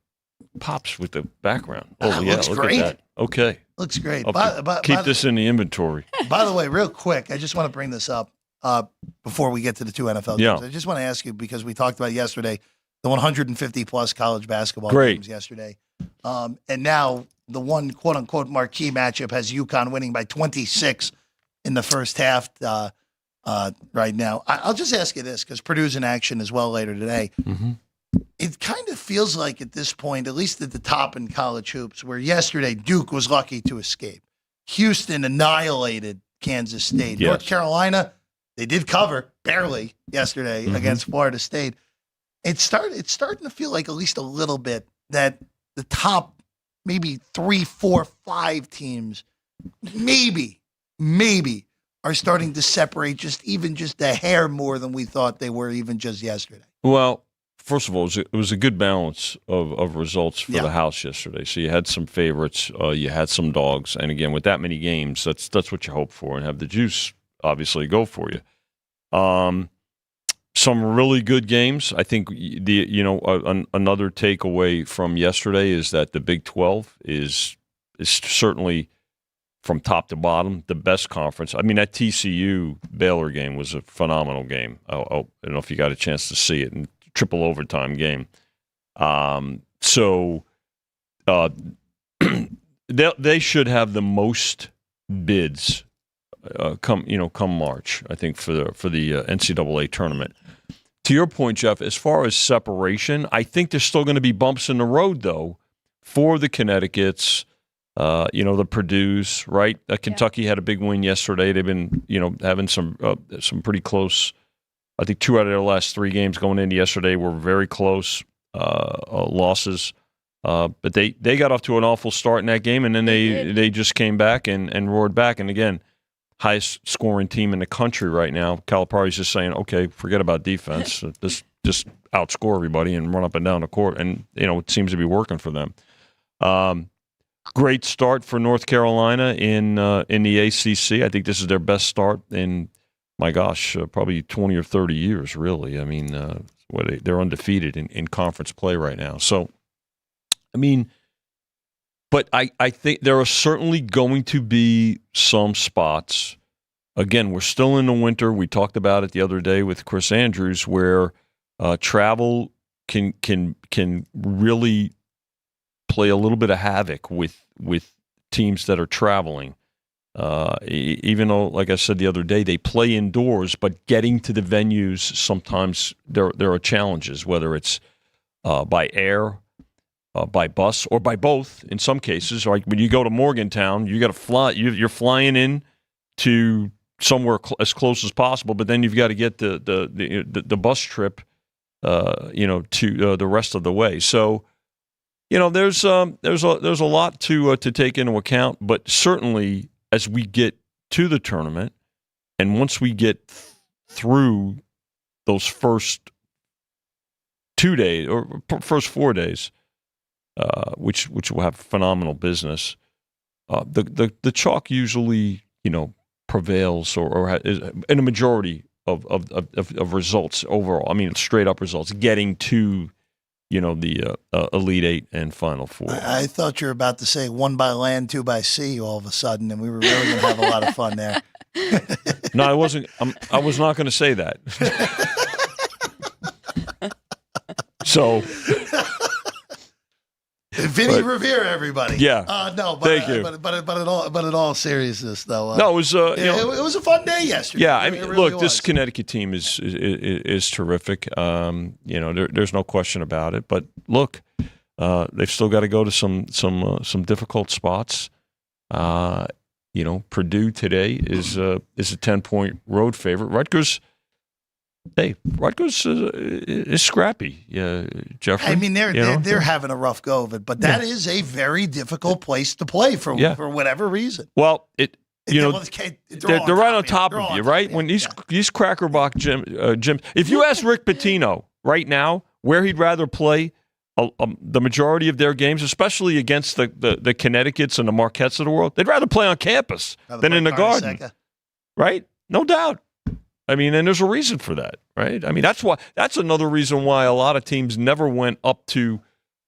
pops with the background. Oh, yeah. Looks Look great. at that. Okay. Looks great. Keep this in the inventory. By the way, real quick, I just want to bring this up before we get to the two NFL games. Yeah. I just want to ask you, because we talked about yesterday, the 150-plus college basketball games yesterday. And now the one quote-unquote marquee matchup has UConn winning by 26 in the first half right now. I'll just ask you this, because Purdue's in action as well later today. Mm-hmm. It kind of feels like at this point, at least at the top in college hoops, where yesterday Duke was lucky to escape. Houston annihilated Kansas State. Yes. North Carolina, they did cover barely yesterday against Florida State. It's starting to feel like at least a little bit that the top maybe 3, 4, 5 teams maybe are starting to separate just a hair more than we thought they were even just yesterday. Well, first of all, it was a good balance of results for the house yesterday. So you had some favorites, you had some dogs, and again, with that many games, that's what you hope for, and have the juice obviously go for you. Some really good games. I think another takeaway from yesterday is that the Big 12 is certainly, from top to bottom, the best conference. I mean, that TCU Baylor game was a phenomenal game. I don't know if you got a chance to see it, and triple overtime game. They should have the most bids come March, I think, for the NCAA tournament. to your point, Jeff, as far as separation, I think there's still going to be bumps in the road, though, for the Connecticut's, the Purdue's, right? Kentucky had a big win yesterday. They've been, having some pretty close. I think 2 out of their last 3 games going into yesterday were very close losses. But they got off to an awful start in that game, and then they just came back and roared back. And again, highest scoring team in the country right now. Calipari's just saying, okay, forget about defense. Just outscore everybody and run up and down the court. And, it seems to be working for them. Great start for North Carolina in the ACC. I think this is their best start in, my gosh, probably 20 or 30 years, really. I mean, they're undefeated in conference play right now. So, but I think there are certainly going to be some spots. Again, we're still in the winter. We talked about it the other day with Chris Andrews, where travel can really play a little bit of havoc with teams that are traveling. Even though, like I said the other day, they play indoors, but getting to the venues sometimes there are challenges, whether it's by air, by bus, or by both. In some cases, like when you go to Morgantown, you got to fly. You're flying in to somewhere as close as possible, but then you've got to get the bus trip, to the rest of the way. So, there's a lot to take into account. But certainly, as we get to the tournament, and once we get through those first 2 days or first 4 days. Which will have phenomenal business. The chalk usually prevails or is in a majority of results overall. I mean, straight up results, getting to the Elite Eight and Final Four. I thought you were about to say 1 by land, 2 by sea all of a sudden, and we were really going to have a lot of fun there. No, I wasn't. I was not going to say that. So. Vinny Revere, everybody. Yeah. Thank you. But in all seriousness, though. No, it was. It was a fun day yesterday. Yeah, Really look, this Connecticut team is terrific. There's no question about it. But look, they've still got to go to some difficult spots. Purdue today is a 10-point road favorite. Rutgers is scrappy, Jeffrey. I mean, they're having a rough go of it, but that is a very difficult place to play for whatever reason. Well, they're right on top top of you, right? When these Crackerbock gyms, if you ask Rick Pitino right now where he'd rather play the majority of their games, especially against the Connecticut's and the Marquettes of the world, they'd rather play on campus than in the Garden, right? No doubt. I mean, and there's a reason for that, right? I mean, that's another reason why a lot of teams never went up to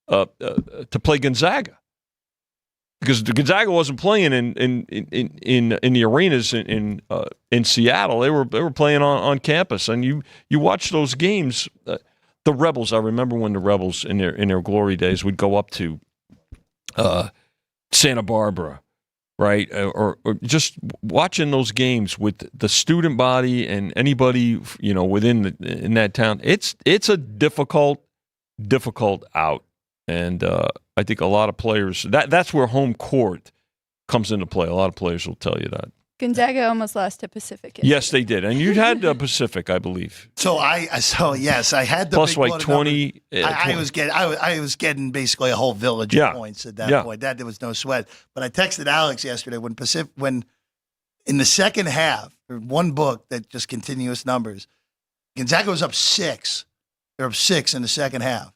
play Gonzaga, because Gonzaga wasn't playing in the arenas in Seattle. They were playing on campus, and you watch those games. The Rebels, I remember when the Rebels in their glory days would go up to Santa Barbara. Right, or just watching those games with the student body and anybody in that town, it's a difficult out, and I think a lot of players that's where home court comes into play. A lot of players will tell you that. Gonzaga almost lost to Pacific yesterday. Yes, they did, and you had Pacific, I believe. Yes, I had the plus big like 20. I was getting basically a whole village of points at that point. There was no sweat. But I texted Alex yesterday when in the second half, one book that just continuous numbers, Gonzaga was up 6. They're up 6 in the second half,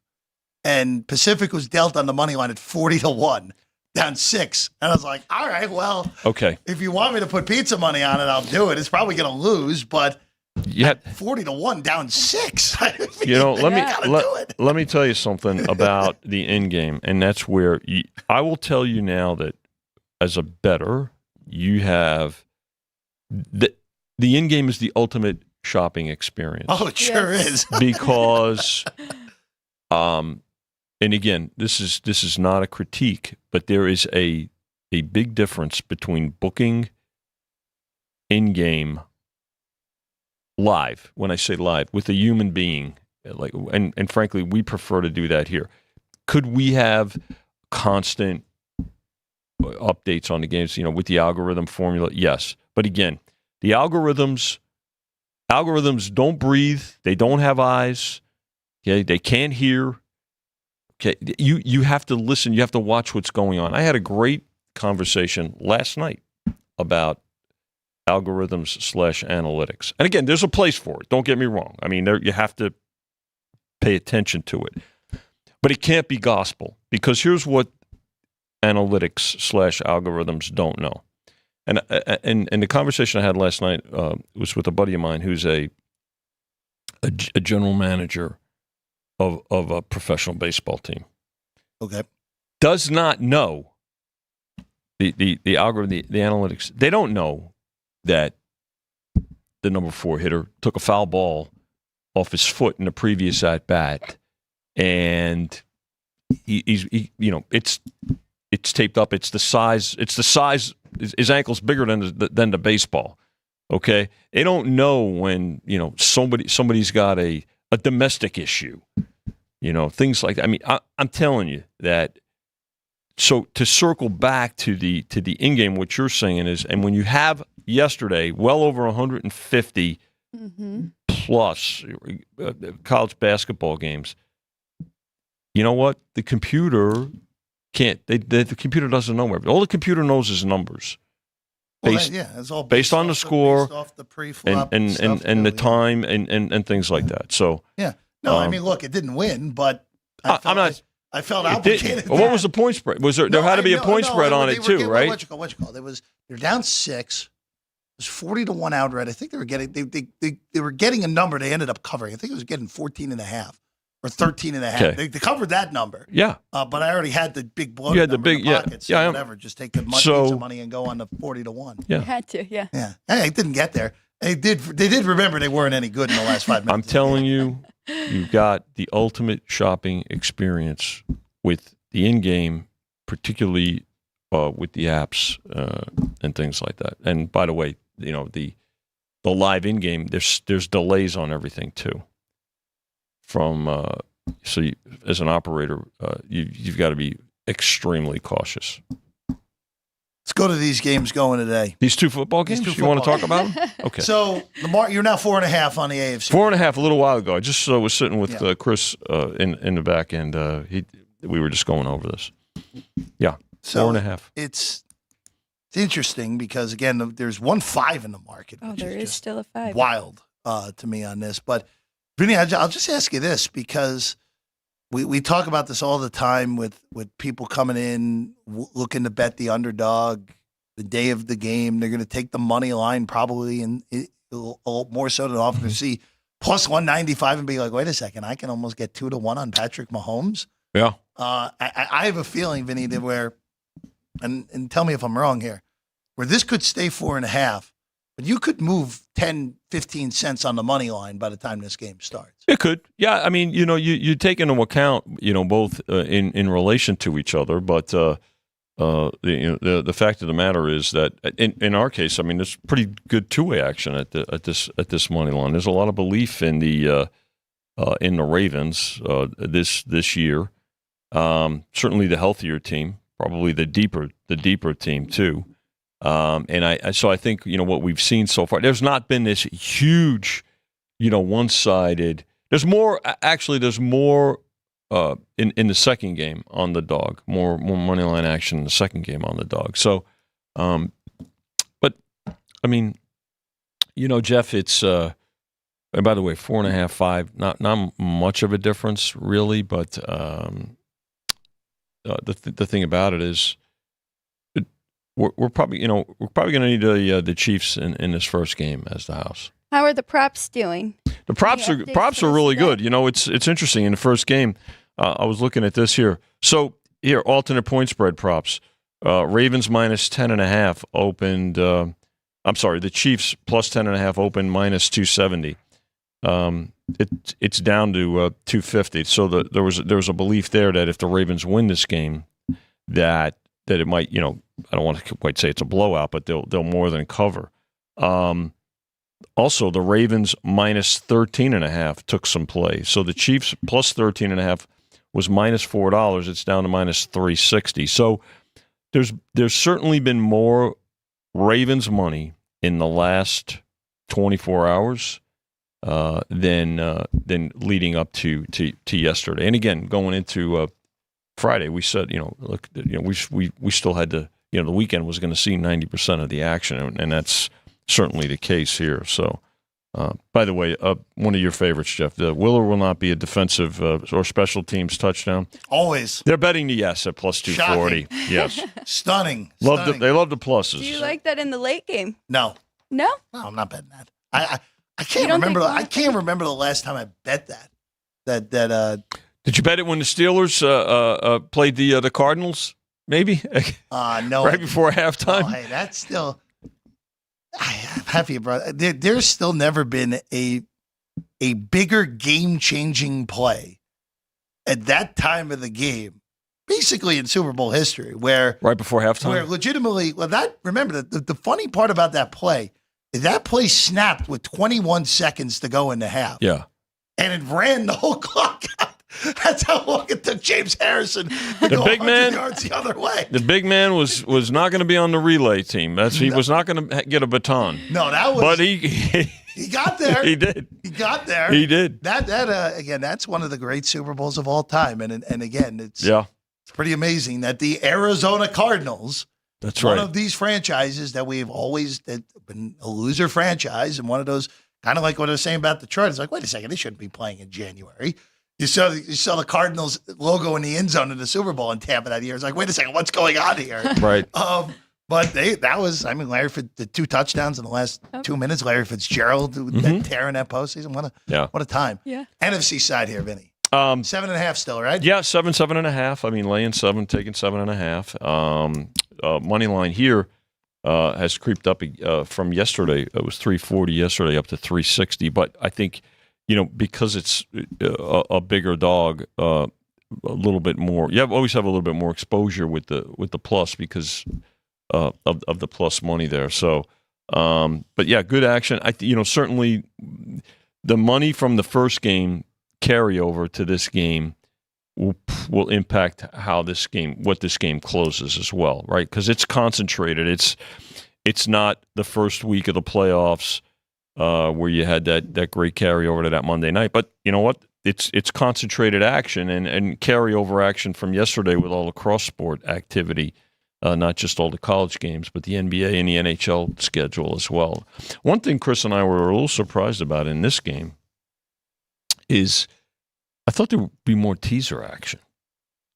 and Pacific was dealt on the money line at 40-1. Down 6. And I was like, all right, well, okay. If you want me to put pizza money on it, I'll do it. It's probably going to lose, but 40-1 down 6. Let me tell you something about the end game, and that's where I will tell you now that as a bettor, you have the end game is the ultimate shopping experience. Oh, it sure is. Because and again, this is not a critique, but there is a big difference between booking in-game live. When I say live, with a human being, and frankly, we prefer to do that here. Could we have constant updates on the games, with the algorithm formula? Yes. But again, the algorithms don't breathe. They don't have eyes. Okay. They can't hear. Okay. You have to listen. You have to watch what's going on. I had a great conversation last night about algorithms / analytics. And again, there's a place for it. Don't get me wrong. I mean, you have to pay attention to it. But it can't be gospel, because here's what analytics / algorithms don't know. And the conversation I had last night was with a buddy of mine who's a general manager of a professional baseball team. Okay. Does not know the algorithm, the analytics. They don't know that the number 4 hitter took a foul ball off his foot in the previous at bat, and he's it's taped up. It's the size. His ankle's bigger than the baseball. Okay, they don't know when somebody's got a domestic issue. Things like that. I mean, I'm telling you that. So to circle back to the in-game, what you're saying is, and when you have yesterday well over 150 plus college basketball games, you know what? The computer can't. The computer doesn't know everything. All the computer knows is numbers. It's all based on the score, based off the pre-flop and stuff, the time and things like that. So yeah, no, I mean, look, it didn't win, but I felt obligated. Well, what was the point spread? Was there had to be a point spread on it too, right? What you call? They're down 6. It was 40-1 outright. I think they were getting they were getting a number. They ended up covering. I think it was getting 14.5 or 13.5. Okay. They covered that number. Yeah. But I already had the big blow. You had the big in the pocket, so whatever. Just take the money and go on to 40-1. Yeah. You had to, yeah. Yeah. Hey, it didn't get there. They did remember they weren't any good in the last 5 minutes. I'm telling you, you've got the ultimate shopping experience with the in-game, particularly with the apps and things like that. And by the way, the live in-game, there's delays on everything too. As an operator, you've got to be extremely cautious. Let's go to these games going today. These two football games? You want to talk about them? Okay. So you're now 4.5 on the AFC. 4.5 a little while ago. I just was sitting with Chris in the back end. We were just going over this. Yeah, so 4.5. It's interesting because, again, there's 1.5 in the market. Oh, there is still a 5. Wild to me on this. But, Vinny, I'll just ask you this, because we talk about this all the time with people coming in looking to bet the underdog the day of the game. They're going to take the money line probably, and more so than often to see plus 195 and be like, wait a second, I can almost get 2-1 on Patrick Mahomes. Yeah. I have a feeling, Vinny, that and tell me if I'm wrong here, where this could stay 4.5, but you could move 10, 15 cents on the money line by the time this game starts. It could. Yeah, I mean, you take into account, both in relation to each other, but the fact of the matter is that in our case, I mean, there's pretty good two-way action at this money line. There's a lot of belief in the Ravens this year. Certainly the healthier team, probably the deeper team too. And I think, what we've seen so far, there's not been this huge, one-sided. There's more in the second game on the dog, more money line action in the second game on the dog. So, but I mean, Jeff, it's, and by the way, 4.5, 5, not much of a difference really, but the thing about it is, we're probably going to need the Chiefs in this first game as the house. How are the props doing? The props are really good. It's interesting in the first game. I was looking at this here. So here, alternate point spread props. Ravens minus 10.5 opened. The Chiefs plus 10.5 opened minus 270. It's down to 250. So there was a belief there that if the Ravens win this game, that it might, I don't want to quite say it's a blowout, but they'll more than cover. Also, the Ravens minus 13.5 took some play. So the Chiefs plus 13.5 was minus $4. It's down to minus 360. So there's certainly been more Ravens money in the last 24 hours than leading up to yesterday. And again, going into Friday, we said, look, we still had to, the weekend was going to see 90% of the action, and that's certainly the case here. So, by the way, one of your favorites, Jeff, will or will not be a defensive or special teams touchdown? Always. They're betting the yes at plus 240. Shocking. Yes. Stunning. They love the pluses. Do you like that in the late game? No. No? No, I'm not betting that. I can't remember. I can't remember the last time I bet that. Did you bet it when the Steelers played the Cardinals? Maybe. No. Right before halftime. Oh, hey, that's still. I'm happy, brother. There's still never been a bigger game-changing play at that time of the game, basically in Super Bowl history, where right before halftime, where legitimately. Well, remember the funny part about that play. That play snapped with 21 seconds to go in the half. Yeah. And it ran the whole clock out. That's how long it took James Harrison to go 100 yards the other way. The big man was not going to be on the relay team. He was not going to get a baton. No, that was. But he got there. He did. He got there. He did. That again, that's one of the great Super Bowls of all time. And again, it's pretty amazing that the Arizona Cardinals. That's one right. of these franchises that we've always been a loser franchise, and one of those kind of like what I was saying about Detroit. It's like, wait a second, they shouldn't be playing in January. You saw the Cardinals logo in the end zone in the Super Bowl in Tampa that year. It's like, wait a second, what's going on here? Right. But Larry the 2 touchdowns in the last 2 minutes. Larry Fitzgerald that tear in that postseason. What a time. Yeah. NFC side here, Vinny. 7.5 still, right? Yeah, 7.5. I mean, laying 7, taking 7.5. Money line here has creeped up from yesterday. It was 340 yesterday up to 360. But I think, because it's a bigger dog, a little bit more. You always have a little bit more exposure with the plus because of the plus money there. So, but yeah, good action. Certainly the money from the first game carryover to this game will impact what this game closes as well, right? Because it's concentrated. It's not the first week of the playoffs where you had that great carryover to that Monday night. But you know what? It's concentrated action and carryover action from yesterday with all the cross sport activity, not just all the college games, but the NBA and the NHL schedule as well. One thing Chris and I were a little surprised about in this game is I thought there would be more teaser action.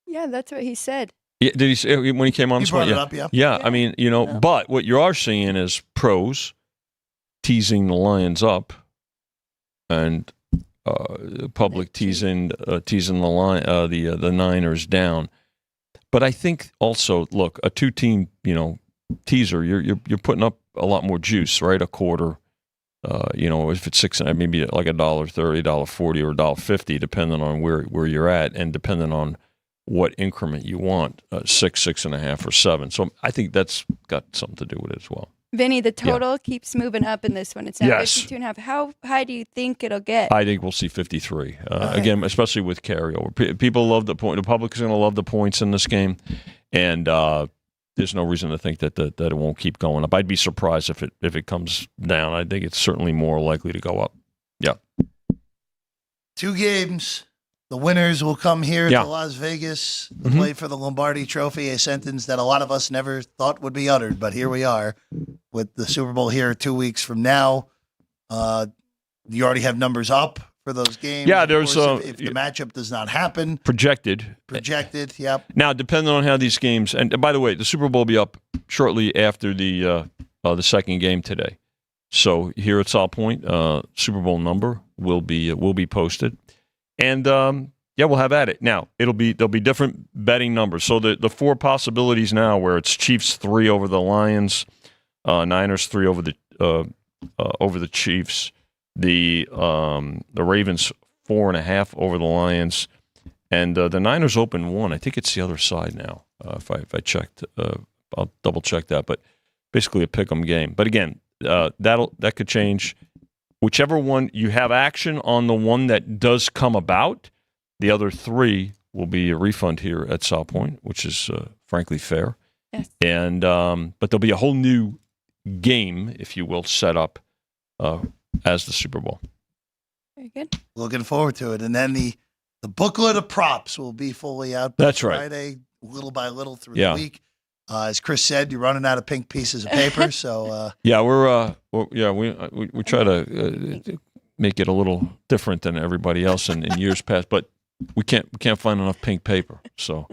Yeah, that's what he said. Yeah, did he say when he came on? He brought it up, yeah. Yeah, I mean, but what you are seeing is pros teasing the Lions up, and public teasing the Niners down. But I think also, look, a 2-team teaser, you're putting up a lot more juice, right? A quarter. If it's 6, maybe like $1.30, $1.40, or $1.50, depending on where you're at, and depending on what increment you want, 6, 6.5, or 7. So I think that's got something to do with it as well. Vinny, the total keeps moving up in this one. It's now Yes. 52.5. How high do you think it'll get? I think we'll see 53. Again, especially with carryover. People love the point. The public's going to love the points in this game, and there's no reason to think that it won't keep going up. I'd be surprised if it comes down. I think it's certainly more likely to go up. Yeah. 2 games. The winners will come here Yeah. to Las Vegas to play for the Lombardi Trophy, a sentence that a lot of us never thought would be uttered, but here we are with the Super Bowl here 2 weeks from now. You already have numbers up for those games. Yeah, Of there's course, if the matchup does not happen. Projected, yep. Now, depending on how these games, and by the way, the Super Bowl will be up shortly after the second game today. So here at South Point, Super Bowl number will be posted. And we'll have at it. Now there'll be different betting numbers. So the 4 possibilities now, where it's Chiefs 3 over the Lions, Niners 3 over the Chiefs, the Ravens 4.5 over the Lions, and the Niners open 1. I think it's the other side now. If I checked, I'll double check that. But basically a pick'em game. But again, that could change. whichever one you have action on the one that does come about, the other 3 will be a refund here at South Point, which is frankly fair. Yes. And but there'll be a whole new game, if you will, set up as the Super Bowl. Very good. Looking forward to it. And then the booklet of props will be fully out by That's right. Friday, little by little through Yeah. the week. As Chris said, you're running out of pink pieces of paper, so Yeah, we try to make it a little different than everybody else in years past, but we can't find enough pink paper. So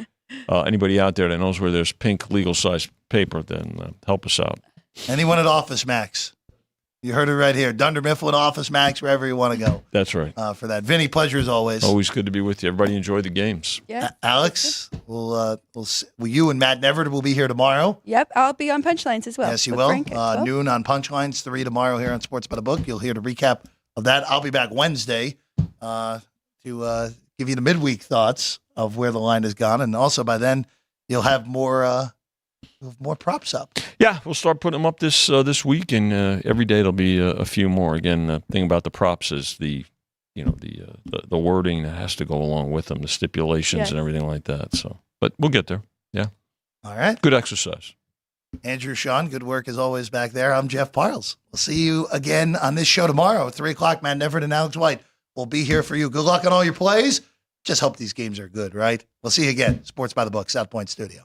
anybody out there that knows where there's pink legal size paper, then help us out. anyone at Office Max, you heard it right here. Dunder Mifflin, Office Max, wherever you want to go That's right. for that. Vinny, pleasure as always. Always good to be with you. Everybody enjoy the games. Yeah. Alex, you and Matt Neverett will be here tomorrow. Yep. I'll be on Punchlines as well. Yes, you with will. Frank as well. Noon on Punchlines, 3 tomorrow here on Sports by the Book. You'll hear the recap of that. I'll be back Wednesday to give you the midweek thoughts of where the line has gone. And also by then, you'll have more props up. Yeah, we'll start putting them up this week, and every day there'll be a few more. Again, the thing about the props is the wording that has to go along with them, the stipulations Yes. and everything like that. So, but we'll get there. Yeah, All right. good exercise. Andrew, Sean, good work as always back there. I'm Jeff Parles. We'll see you again on this show tomorrow, 3 o'clock. Matt Neverett and Alex White will be here for you. Good luck on all your plays. Just hope these games are good, right? We'll see you again. Sports by the Book, South Point Studio.